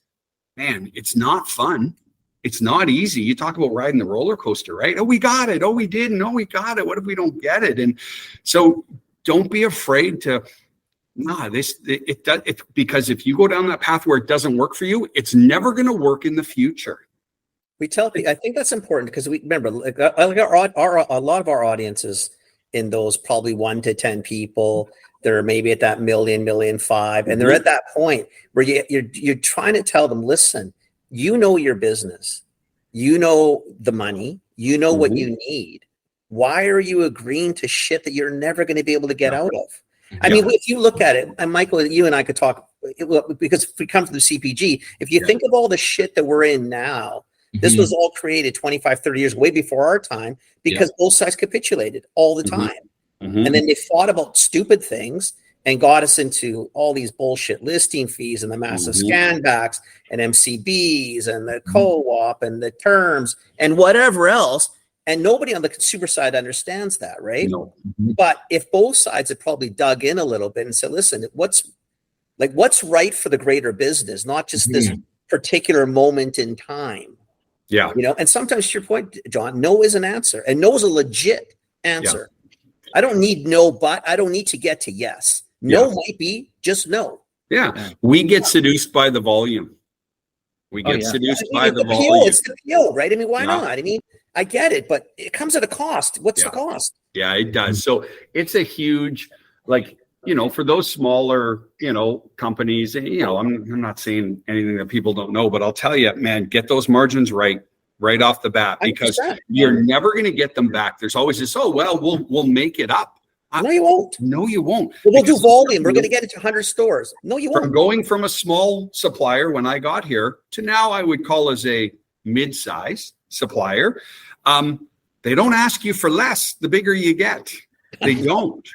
man, it's not fun. It's not easy. You talk about riding the roller coaster, right? Oh, we got it. Oh, we didn't. Oh, we got it. What if we don't get it? And so don't be afraid to, because if you go down that path where it doesn't work for you, it's never going to work in the future. I think that's important, because we remember, a lot of our audiences in those probably 1 to 10 people, they're maybe at that $1.5 million, and they're at that point where you're trying to tell them, listen, you know your business, you know the money, you know what you need. Why are you agreeing to shit that you're never going to be able to get out of? I mean, if you look at it, and Michael, you and I could talk, because if we come to the CPG, if you think of all the shit that we're in now, this was all created 25, 30 years way before our time, because both sides capitulated all the time. And then they fought about stupid things and got us into all these bullshit listing fees and the massive scan backs and MCBs and the co-op and the terms and whatever else. And nobody on the consumer side understands that, right? No. But if both sides had probably dug in a little bit and said, listen, what's right for the greater business, not just this particular moment in time. Yeah. And sometimes, to your point, John, no is an answer, and no is a legit answer. I don't need no, but I don't need to get to yes. No might be just no. Yeah. We get seduced by the volume. We get seduced by the volume. It's the appeal, right? I mean, why not? I mean, I get it, but it comes at a cost. What's the cost? Yeah, it does. So it's a huge, for those smaller, companies, I'm not saying anything that people don't know, but I'll tell you, man, get those margins right off the bat, because 100%. You're never going to get them back. There's always this, we'll make it up. No, you won't. No, you won't. We'll do volume. We're going to get it to 100 stores. No, you won't. From going from a small supplier when I got here to now I would call as a mid-size supplier. They don't ask you for less the bigger you get. They don't.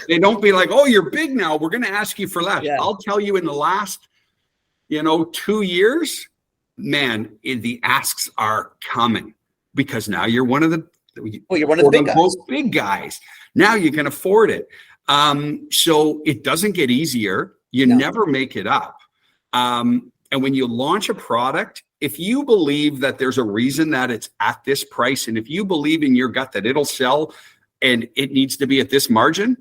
They don't be like, oh, you're big now, we're going to ask you for less. Yeah. I'll tell you, in the last, 2 years, man, the asks are coming, because now you're one of the big guys. Now you can afford it. So it doesn't get easier. You never make it up. And when you launch a product, if you believe that there's a reason that it's at this price, and if you believe in your gut that it'll sell and it needs to be at this margin,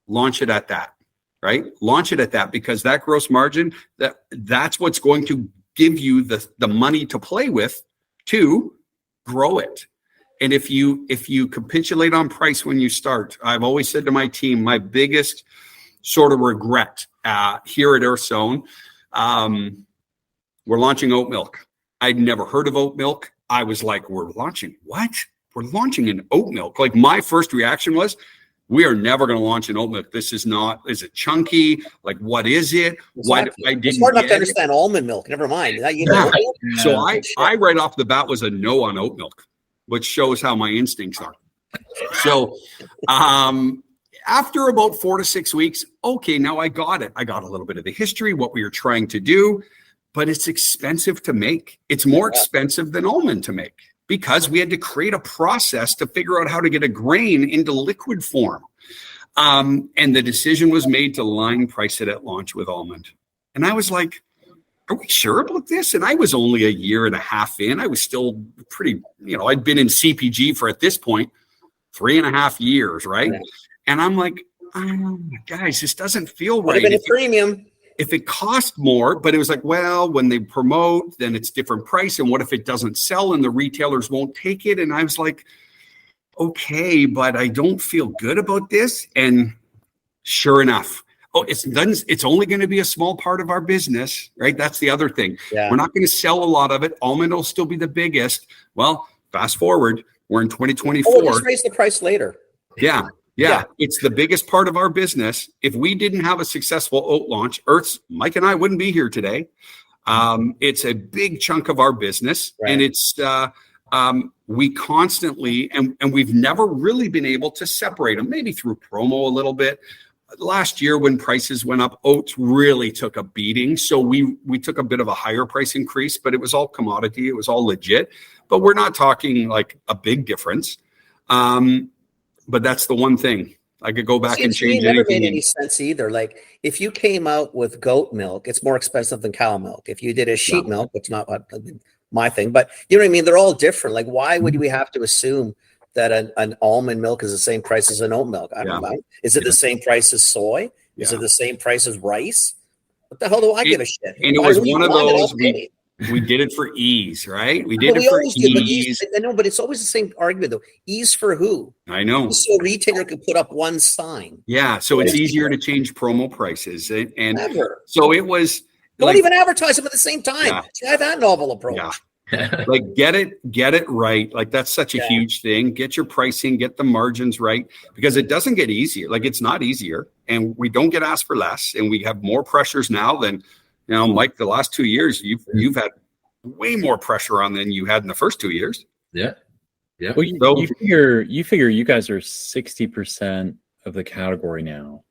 launch it at that, right? Launch it at that, because that gross margin, that's what's going to give you the money to play with to grow it. And if you capitulate on price when you start, I've always said to my team, my biggest sort of regret here at Earthzone, we're launching oat milk. I'd never heard of oat milk. I was like, we're launching what? We're launching an oat milk. Like, my first reaction was, we are never going to launch an oat milk. This is not, is it chunky? Like, what is it? Why I didn't it's hard enough to get it. understand almond milk. Never mind. So I right off the bat was a no on oat milk, which shows how my instincts are. So after about 4 to 6 weeks, okay, now I got it. I got a little bit of the history, what we were trying to do, but it's expensive to make. It's more expensive than almond to make, because we had to create a process to figure out how to get a grain into liquid form. And the decision was made to line price it at launch with almond. And I was like, are we sure about this? And I was only a year and a half in. I was still pretty, I'd been in CPG for, at this point, 3.5 years, right? Yeah. And I'm like, guys, this doesn't feel right. Even a premium. If it cost more, but it was like, well, when they promote, then it's different price. And what if it doesn't sell and the retailers won't take it? And I was like, okay, but I don't feel good about this. And sure enough, it's only going to be a small part of our business, right? That's the other thing. Yeah. We're not going to sell a lot of it. Almond will still be the biggest. Well, fast forward, we're in 2024. We'll just raise the price later. Yeah, it's the biggest part of our business. If we didn't have a successful oat launch, Mike and I wouldn't be here today. It's a big chunk of our business, right. And it's we constantly and we've never really been able to separate them. Maybe through promo a little bit. Last year, when prices went up, oats really took a beating. So we took a bit of a higher price increase, but it was all commodity. It was all legit. But we're not talking like a big difference. But that's the one thing. I could go back and change anything. It never made any sense either. Like, if you came out with goat milk, it's more expensive than cow milk. If you did a sheep milk, it's not my thing. But you know what I mean? They're all different. Like, why would we have to assume that an almond milk is the same price as an oat milk? I don't know. Is it the same price as soy? Is it the same price as rice? What the hell do I give a shit? And it was one of those... We did it for ease, right? We did it for ease. I know, but it's always the same argument, though. Ease for who? I know. So a retailer could put up one sign. Yeah, so it's easier to change promo prices. And so it was... Don't even advertise them at the same time. Yeah. Try that novel approach. Yeah. Like, get it right. Like, that's such a huge thing. Get your pricing, get the margins right, because it doesn't get easier. Like, it's not easier, and we don't get asked for less, and we have more pressures now than... Mike, the last 2 years, you've had way more pressure on than you had in the first 2 years. Yeah. Well, you figure you guys are 60% of the category now,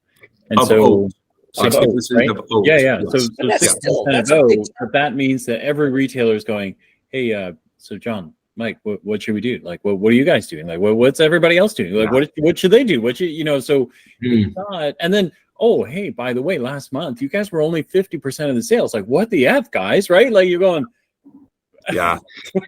and so 60% of oats. Yeah. So 60% of oats, but that means that every retailer is going, hey, so John, Mike, what should we do? Like, what are you guys doing? Like, what's everybody else doing? Like, what should they do? So it's not, and then. Oh, hey, by the way, last month, you guys were only 50% of the sales. Like, what the F, guys, right? Like, you're going. Yeah.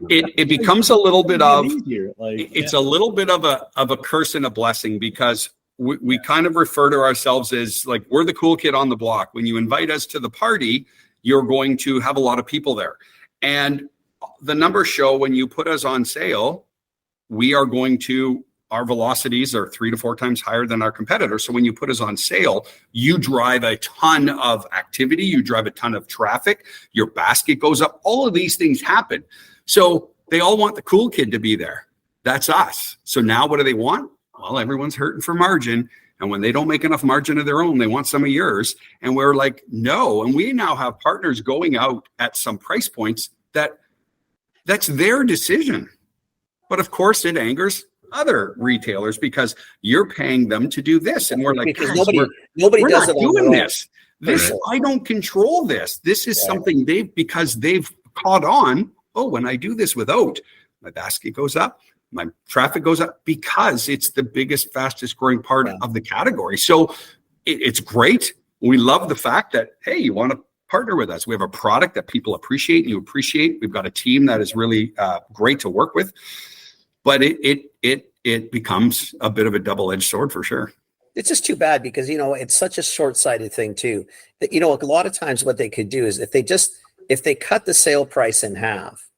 It becomes a little bit of, it's a little bit of a curse and a blessing, because we kind of refer to ourselves as like, we're the cool kid on the block. When you invite us to the party, you're going to have a lot of people there. And the numbers show when you put us on sale, our velocities are 3 to 4 times higher than our competitors. So when you put us on sale, you drive a ton of activity, you drive a ton of traffic, your basket goes up, all of these things happen. So they all want the cool kid to be there. That's us. So now what do they want? Well, everyone's hurting for margin. And when they don't make enough margin of their own, they want some of yours. And we're like, no. And we now have partners going out at some price points that's their decision. But of course it angers other retailers, because you're paying them to do this, and we're like, because nobody does it doing this. I don't control this. This is something because they've caught on. Oh, when I do this with oat, my basket goes up, my traffic goes up, because it's the biggest, fastest growing part of the category. So it's great. We love the fact that, hey, you want to partner with us. We have a product that people appreciate and you appreciate. We've got a team that is really great to work with, but it becomes a bit of a double-edged sword for sure. It's just too bad because, it's such a short-sighted thing too, that, a lot of times what they could do is if they cut the sale price in half,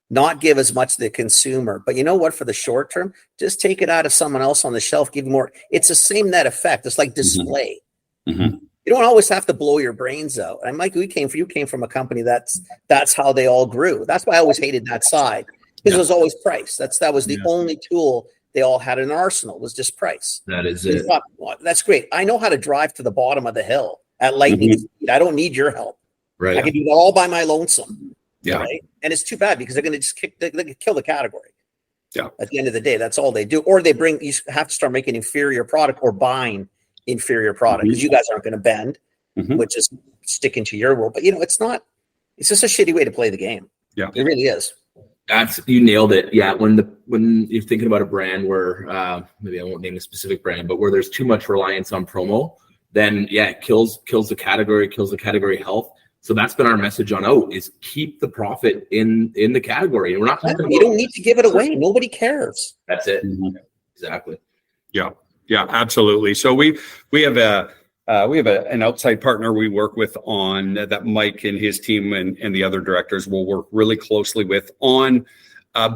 not give as much to the consumer, but you know what, for the short term, just take it out of someone else on the shelf, give more. It's the same net effect. It's like display. Mm-hmm. You don't always have to blow your brains out. And Mike, you came from a company that's how they all grew. That's why I always hated that side, because it was always price. That was the only tool they all had in an arsenal, was just price. That is it. Thought, well, that's great. I know how to drive to the bottom of the hill at lightning speed. I don't need your help. Right. I can do it all by my lonesome. Yeah. Right. And it's too bad because they're going to just kill the category. Yeah. At the end of the day, that's all they do. Or you have to start making inferior product or buying inferior product because you guys aren't going to bend, which is sticking to your rule. But it's just a shitty way to play the game. Yeah. It really is. You nailed it. Yeah. When you're thinking about a brand where maybe I won't name a specific brand, but where there's too much reliance on promo, then it kills the category health. So that's been our message on Oat, is keep the profit in the category. And we're not talking you don't need to give it away. Nobody cares. That's it. Exactly. Yeah. Yeah, absolutely. So we have an outside partner we work with on that Mike and his team and the other directors will work really closely with on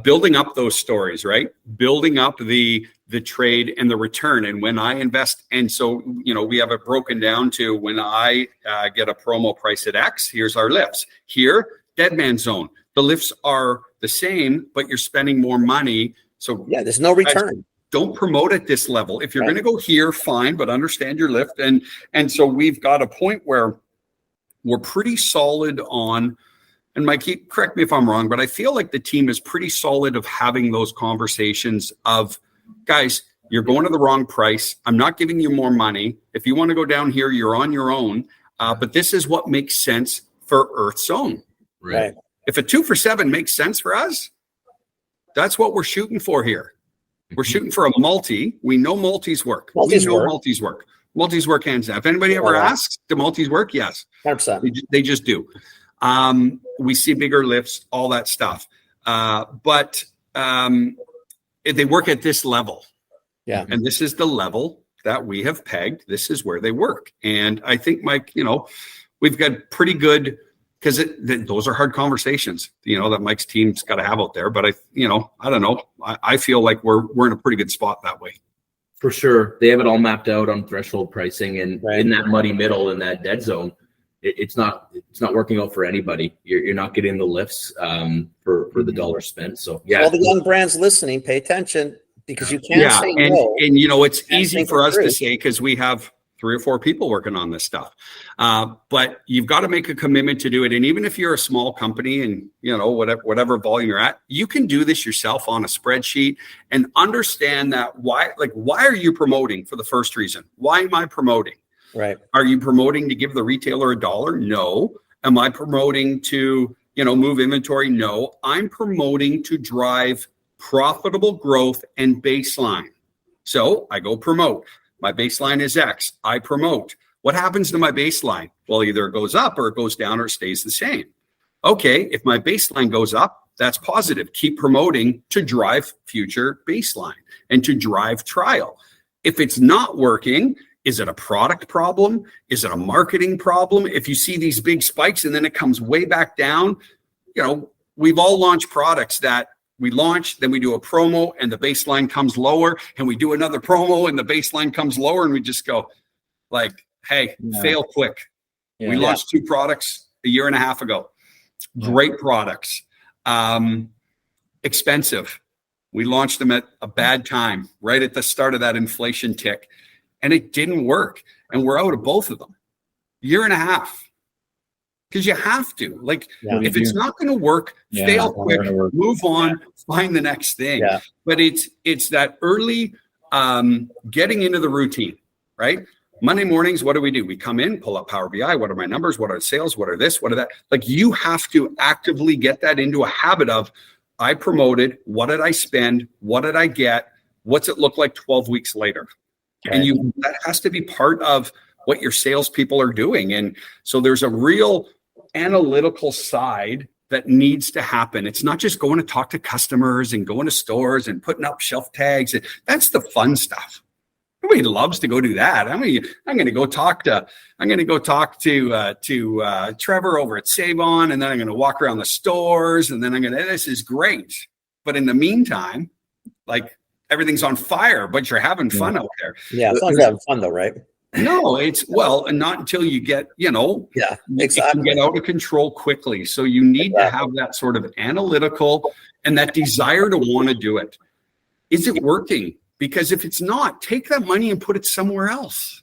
building up those stories, right? Building up the trade and the return. And when I invest, and so, we have it broken down to when I get a promo price at X, here's our lifts. Here, dead man zone. The lifts are the same, but you're spending more money. So there's no return. Don't promote at this level. If you're going to go here, fine, but understand your lift. And so we've got a point where we're pretty solid on, and Mike, correct me if I'm wrong, but I feel like the team is pretty solid of having those conversations of, guys, you're going to the wrong price. I'm not giving you more money. If you want to go down here, you're on your own. But this is what makes sense for Earth's Zone. Right. If a 2 for $7 makes sense for us, that's what we're shooting for here. We're shooting for a multi. We know multis work. Multis work. Multis work hands down. If anybody ever asks, do multis work? Yes. 100%. They just do. We see bigger lifts, all that stuff. But they work at this level. Yeah. And this is the level that we have pegged. This is where they work. And I think, Mike, we've got pretty good, because those are hard conversations, that Mike's team's got to have out there. But I don't know. I feel like we're in a pretty good spot that way. For sure. They have it all mapped out on threshold pricing, and in that muddy middle, in that dead zone, it's not working out for anybody. You're not getting the lifts for the dollar spent. So all the young brands listening, pay attention, because you can't say no. And it's easy for us to say because we have 3 or 4 people working on this stuff. But you've got to make a commitment to do it. And even if you're a small company and, whatever volume you're at, you can do this yourself on a spreadsheet and understand that why are you promoting for the first reason? Why am I promoting? Right. Are you promoting to give the retailer $1? No. Am I promoting to, move inventory? No. I'm promoting to drive profitable growth and baseline. So I go promote. My baseline is X. I promote. What happens to my baseline? Well, either it goes up or it goes down or it stays the same. Okay, if my baseline goes up, that's positive. Keep promoting to drive future baseline and to drive trial. If it's not working, is it a product problem? Is it a marketing problem? If you see these big spikes and then it comes way back down, we've all launched products that we launch, then we do a promo and the baseline comes lower, and we do another promo and the baseline comes lower, and we just go like, hey, fail quick. We launched 2 products a year and a half ago. Great products. Expensive. We launched them at a bad time, right at the start of that inflation tick, and it didn't work. And we're out of both of them. Year and a half. Because you have to. If it's not going to work, fail quick, move on, find the next thing. Yeah. But it's that early getting into the routine, right? Monday mornings, what do? We come in, pull up Power BI. What are my numbers? What are sales? What are this? What are that? You have to actively get that into a habit of, I promoted. What did I spend? What did I get? What's it look like 12 weeks later? Right. And that has to be part of what your salespeople are doing. And so there's a real analytical side that needs to happen. It's not just going to talk to customers and going to stores and putting up shelf tags. That's the fun stuff. Nobody loves to go do that. I mean, I'm going to go talk to Trevor over at Save-On, and then I'm going to walk around the stores, and then this is great. But in the meantime, like, everything's on fire, but you're having fun out there. Yeah, it's not having fun though, right? No, and not until you get, exactly. It can get out of control quickly. So you need to have that sort of analytical and that desire to want to do it. Is it working? Because if it's not, take that money and put it somewhere else.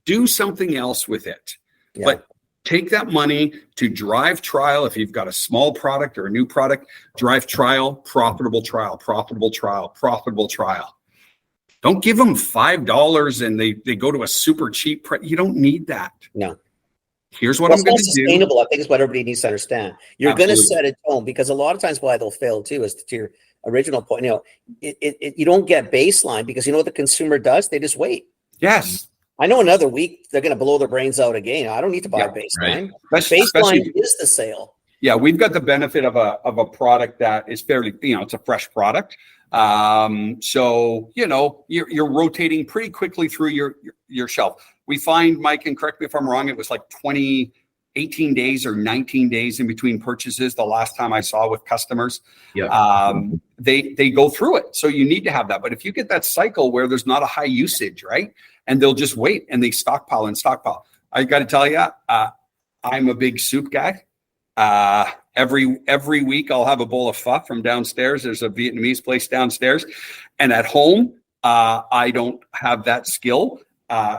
Do something else with it. Yeah. But take that money to drive trial. If you've got a small product or a new product, drive trial, profitable trial, profitable trial, profitable trial. Don't give them $5 and they go to a super cheap price. You don't need that. No. Here's what I'm going to do. Sustainable, I think, is what everybody needs to understand. You're going to set a tone, because a lot of times why they'll fail too is to your original point. You don't get baseline because you know what the consumer does? They just wait. Yes. I know another week they're going to blow their brains out again. I don't need to buy a baseline. Right. Baseline is the sale. Yeah, we've got the benefit of a product that is fairly, it's a fresh product. So you're rotating pretty quickly through your shelf. We find, Mike, and correct me if I'm wrong, it was like 18 days or 19 days in between purchases the last time I saw with customers. Yeah. They go through it. So you need to have that. But if you get that cycle where there's not a high usage, right? And they'll just wait and they stockpile. I got to tell you, I'm a big soup guy. Every week I'll have a bowl of pho from downstairs. There's a Vietnamese place downstairs. And at home, I don't have that skill.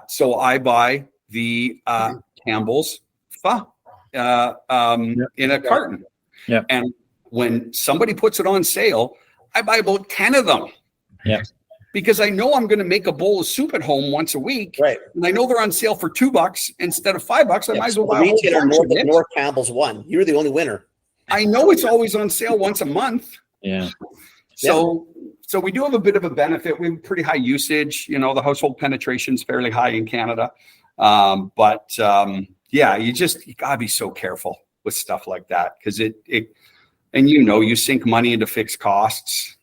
So I buy the Campbell's pho in a carton. Yeah. And when somebody puts it on sale, I buy about 10 of them. Yeah. Because I know I'm going to make a bowl of soup at home once a week. Right. And I know they're on sale for $2 instead of $5. I might as well buy a whole the North Campbell's won. You're the only winner. I know it's always on sale once a month. Yeah. So we do have a bit of a benefit. We have pretty high usage. The household penetration is fairly high in Canada. You gotta be so careful with stuff like that, because you sink money into fixed costs.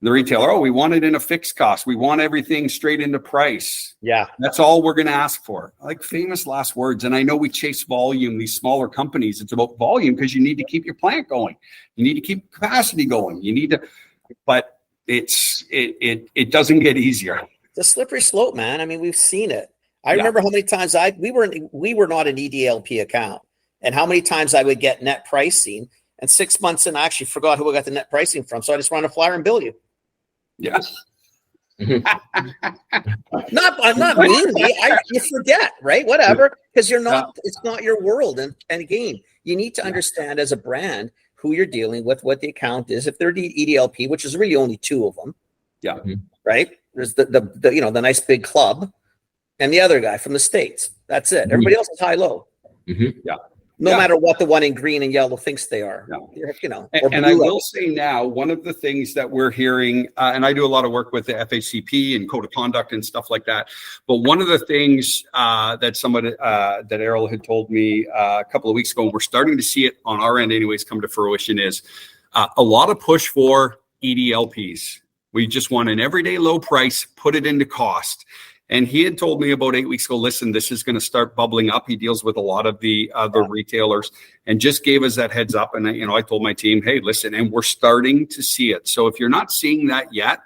The retailer, we want it in a fixed cost. We want everything straight into price. Yeah. That's all we're going to ask for. Like famous last words. And I know we chase volume, these smaller companies. It's about volume because you need to keep your plant going. You need to keep capacity going. But it doesn't get easier. It's a slippery slope, man. I mean, we've seen it. I remember how many times we were not an EDLP account, and how many times I would get net pricing, and 6 months in, I actually forgot who I got the net pricing from. So I just run a flyer and bill you. Yeah. not meanly. You forget, right? Whatever, because you're not. It's not your world. And again, you need to understand as a brand who you're dealing with, what the account is. If they're the EDLP, which is really only two of them. Yeah. Right. There's the nice big club, and the other guy from the States. That's it. Everybody else is high low. Mm-hmm. Yeah. No matter what the one in green and yellow thinks they are. No. And I will say now, one of the things that we're hearing, and I do a lot of work with the FACP and code of conduct and stuff like that. But one of the things that somebody, that Errol had told me a couple of weeks ago, and we're starting to see it on our end anyways come to fruition, is a lot of push for EDLPs. We just want an everyday low price, put it into cost. And he had told me about 8 weeks ago, listen, this is going to start bubbling up. He deals with a lot of the other retailers, and just gave us that heads up. And, I told my team, hey, listen, and we're starting to see it. So if you're not seeing that yet,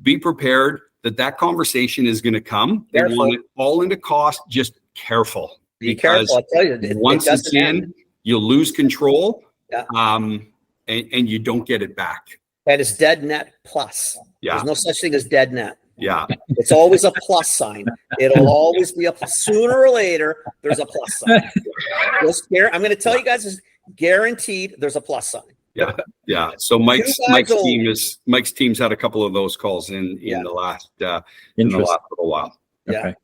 be prepared that conversation is going to come. They want it all into cost. Just careful. Be careful. I'll tell you. Once it's in, you lose control, and you don't get it back. That is dead net plus. Yeah. There's no such thing as dead net. Yeah. It's always a plus sign. It'll always be sooner or later, there's a plus sign. I'm going to tell you guys, is guaranteed there's a plus sign. Yeah. Yeah. So Mike's team's had a couple of those calls in the last little while. Yeah. Okay.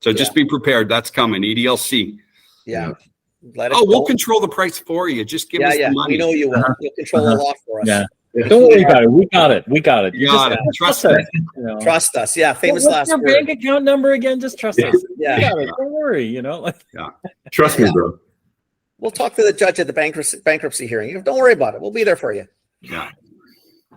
So just be prepared. That's coming. EDLC. Yeah. We'll control the price for you. Just give us the money. We know you will. You'll control a lot for us. Yeah. Don't worry about it. We got it. You got it. Trust us. Trust us. Yeah. Famous last word. What's your bank account number again? Just trust us. Yeah. We got it. Don't worry. Trust me, bro. We'll talk to the judge at the bankruptcy hearing. Don't worry about it. We'll be there for you. Yeah.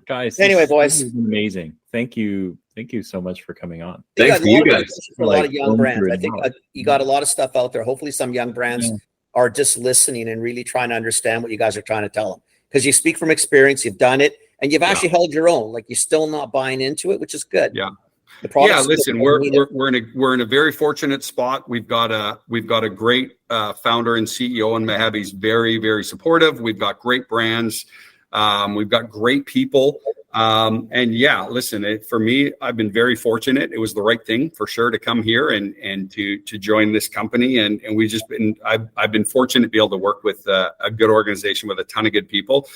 Guys. Anyway, boys. This is amazing. Thank you. Thank you so much for coming on. Thanks to you guys. For a lot of young brands. I think you got a lot of stuff out there. Hopefully some young brands are just listening and really trying to understand what you guys are trying to tell them. Because you speak from experience, you've done it, and you've actually held your own. Like, you're still not buying into it, which is good. Yeah. Listen, we're in a very fortunate spot. We've got a great founder and CEO, and Mahabi's very, very supportive. We've got great brands. We've got great people. Listen, for me, I've been very fortunate. It was the right thing for sure to come here and to join this company. And I've been fortunate to be able to work with a good organization with a ton of good people.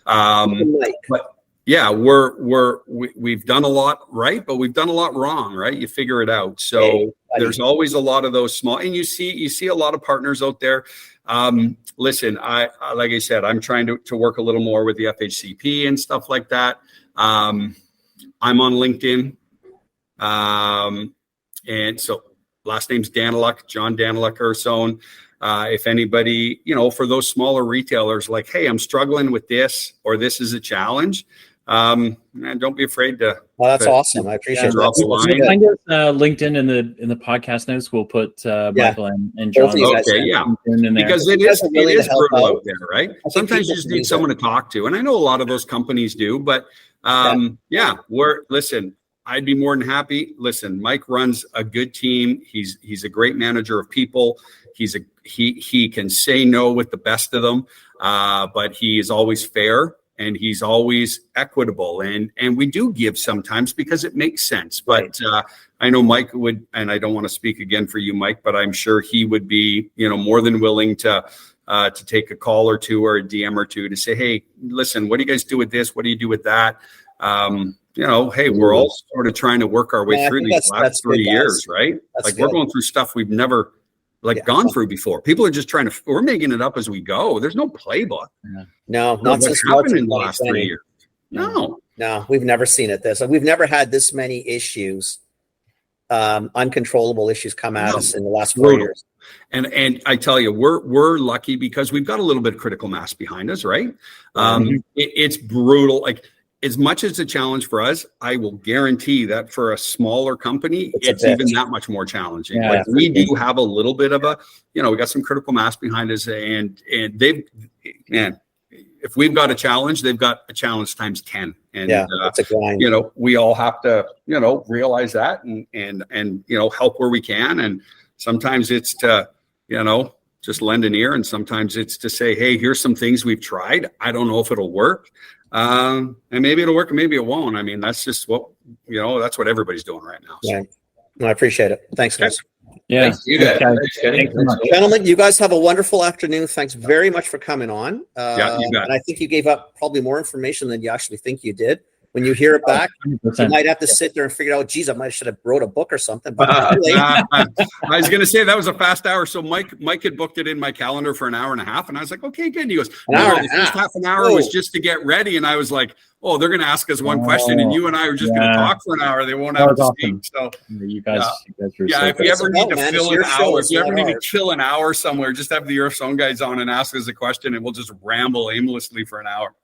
But yeah, we've done a lot right, but we've done a lot wrong, right? You figure it out. So there's always a lot of those small, and you see a lot of partners out there. Listen, like I said, I'm trying to work a little more with the FHCP and stuff like that. I'm on LinkedIn. And so last name's Danyluk, John Danyluk Ursone. If anybody, for those smaller retailers, like, hey, I'm struggling with this, or this is a challenge. Man, don't be afraid to. Well, that's awesome. I appreciate drop that. a line. Find us LinkedIn in the podcast notes. We'll put Michael and John. Okay, yeah. Because it is brutal out there, right? Sometimes you just need someone to talk to, and I know a lot of those companies do. But listen. I'd be more than happy. Listen, Mike runs a good team. He's a great manager of people. He can say no with the best of them, but he is always fair. And he's always equitable, and we do give sometimes because it makes sense. But I know Mike would, and I don't want to speak again for you, Mike, but I'm sure he would be, more than willing to take a call or two or a DM or two to say, hey, listen, what do you guys do with this? What do you do with that? Hey, we're all sort of trying to work our way through these last 3 years, right? We're going through stuff we've never gone through before. People are just we're making it up as we go. There's no playbook. No, not what's happened in the last 3 years. No, we've never seen it this. We've never had this many issues, uncontrollable issues come at us in the last 4 years. And I tell you, we're lucky because we've got a little bit of critical mass behind us, right? It's brutal. Like, as much as a challenge for us, I will guarantee that for a smaller company, it's even that much more challenging. Yeah, we do have a little bit of we got some critical mass behind us, and if we've got a challenge, they've got a challenge times 10. And it's a grind. We all have to, realize that and help where we can. And sometimes it's to, just lend an ear, and sometimes it's to say, hey, here's some things we've tried. I don't know if it'll work. And maybe it'll work and maybe it won't. I mean, that's just what, that's what everybody's doing right now. So. Yeah. I appreciate it. Thanks, guys. Yeah. Thanks, you guys. Thanks so much. Gentlemen, you guys have a wonderful afternoon. Thanks very much for coming on. You bet. And I think you gave up probably more information than you actually think you did. When you hear it back, 100%. you might have to sit there and figure out, geez, I should have wrote a book or something. But I was going to say that was a fast hour. So Mike had booked it in my calendar for an hour and a half. And I was like, okay, good. And he goes, the first half an hour was just to get ready. And I was like, oh, they're going to ask us one question. And you and I are just going to talk for an hour. They won't have to speak. So you guys were if you ever need to fill an hour, if you ever need to kill an hour somewhere, just have the Earth's Own guys on and ask us a question, and we'll just ramble aimlessly for an hour.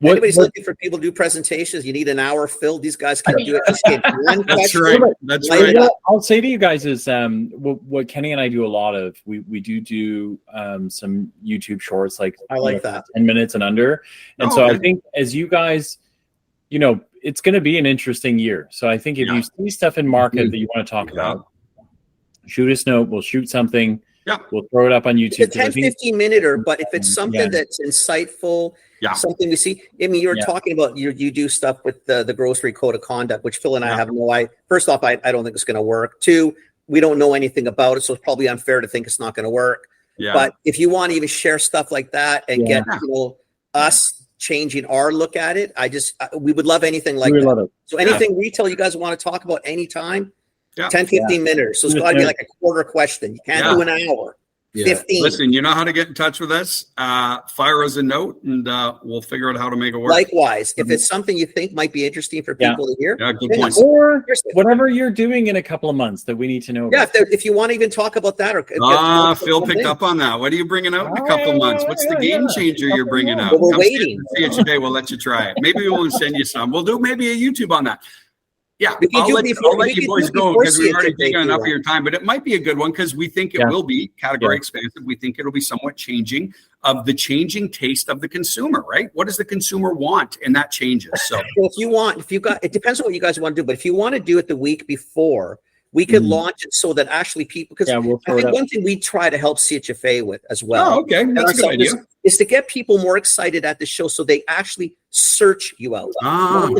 Anybody's looking for people to do presentations, you need an hour filled. These guys can do it. Just get one question. That's right. I'll say to you guys is what Kenny and I do a lot of. We do some YouTube shorts, like I like that 10 minutes and under. And I think as you guys, it's going to be an interesting year. So I think if you see stuff in market that you want to talk about, shoot us a note. We'll shoot something. Yeah. We'll throw it up on YouTube. It's a 10, 15 minute, but if it's something that's insightful, something we see. I mean, you're talking about you do stuff with the grocery code of conduct, which Phil and I have no idea. First off, I don't think it's going to work. Two, we don't know anything about it, so it's probably unfair to think it's not going to work. Yeah. But if you want to even share stuff like that and get us changing our look at it, we would love anything like that. Love it. So anything retail you guys want to talk about anytime, 10, 15 minutes. So it's got to be like a quarter question. You can't do an hour. 15. Listen, you know how to get in touch with us. Fire us a note, and we'll figure out how to make it work. Likewise, if it's something you think might be interesting for people to hear, Yeah, good point. Or whatever you're doing in a couple of months that we need to know about. if you want to even talk about that, or Phil picked up on that. What are you bringing out in a couple of months? What's the game changer you're bringing out? Well, we're Come waiting. See it today. We'll let you try it. Maybe we'll send you some. We'll do maybe a YouTube on that. Yeah, I'll let you boys go because we've already taken enough of your time. But it might be a good one because we think it will be category expansive. We think it'll be somewhat changing of the changing taste of the consumer, right? What does the consumer want? And that changes. So it depends on what you guys want to do. But if you want to do it the week before, we could launch it so that actually people, because I think one thing we try to help CHFA with as well. Oh, okay. That's a good idea. Is to get people more excited at the show so they actually search you out.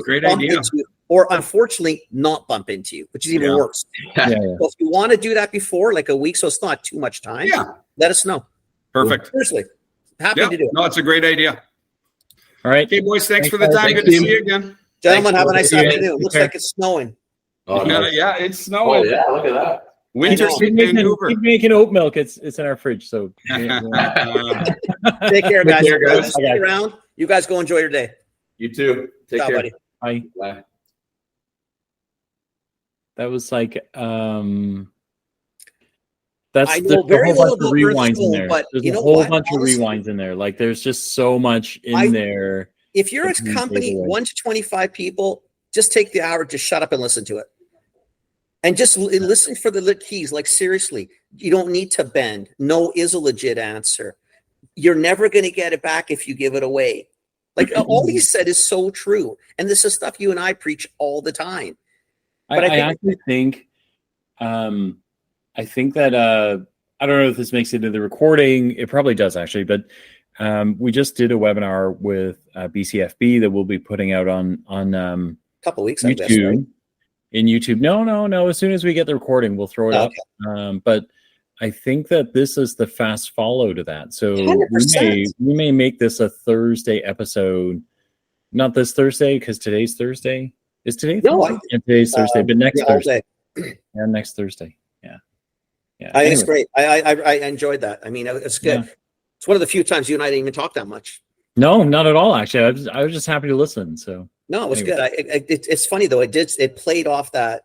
Great idea. Or unfortunately not bump into you, which is even worse. So if you want to do that before, like a week, so it's not too much time, let us know. Perfect. Seriously. Happy to do it. No, it's a great idea. All right. Okay, boys, thanks for the time. Good to see you again. Gentlemen, have a nice afternoon. Looks like it's snowing. Oh, nice. Yeah, it's snowing. Oh, yeah, look at that. Winter in Vancouver. Keep making oat milk. It's in our fridge. So Take care, guys. Stick around. You guys go enjoy your day. You too. Take care. Buddy. Bye. Bye. That was like that's I know the very whole little bunch of about rewinds in there. but There's you a know whole what? bunch Honestly, of rewinds in there. Like there's just so much in there. If you're a That's company, amazing. 1 to 25 people, just take the hour to shut up and listen to it. And just listen for the keys. Like seriously, you don't need to bend. No is a legit answer. You're never going to get it back if you give it away. Like all he said is so true. And this is stuff you and I preach all the time. But I actually think I think that I don't know if this makes it into the recording. It probably does actually, but we just did a webinar with BCFB that we'll be putting out on A couple of weeks, YouTube. I guess, right? In YouTube. No. As soon as we get the recording, we'll throw it up. But I think that this is the fast follow to that. So 100%. we may make this a Thursday episode. Not this Thursday, because today's Thursday. Is today? No, today's Thursday, but next Thursday. Day. Yeah, next Thursday. Yeah. I think it's great. I enjoyed that. I mean, it's good. Yeah. It's one of the few times you and I didn't even talk that much. No, not at all. Actually, I was just happy to listen. So no, it was anyway. good. It's funny though. It played off that.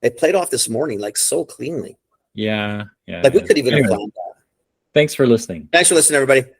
It played off this morning like so cleanly. Yeah. Like we could even have found that. Thanks for listening. Thanks for listening, everybody.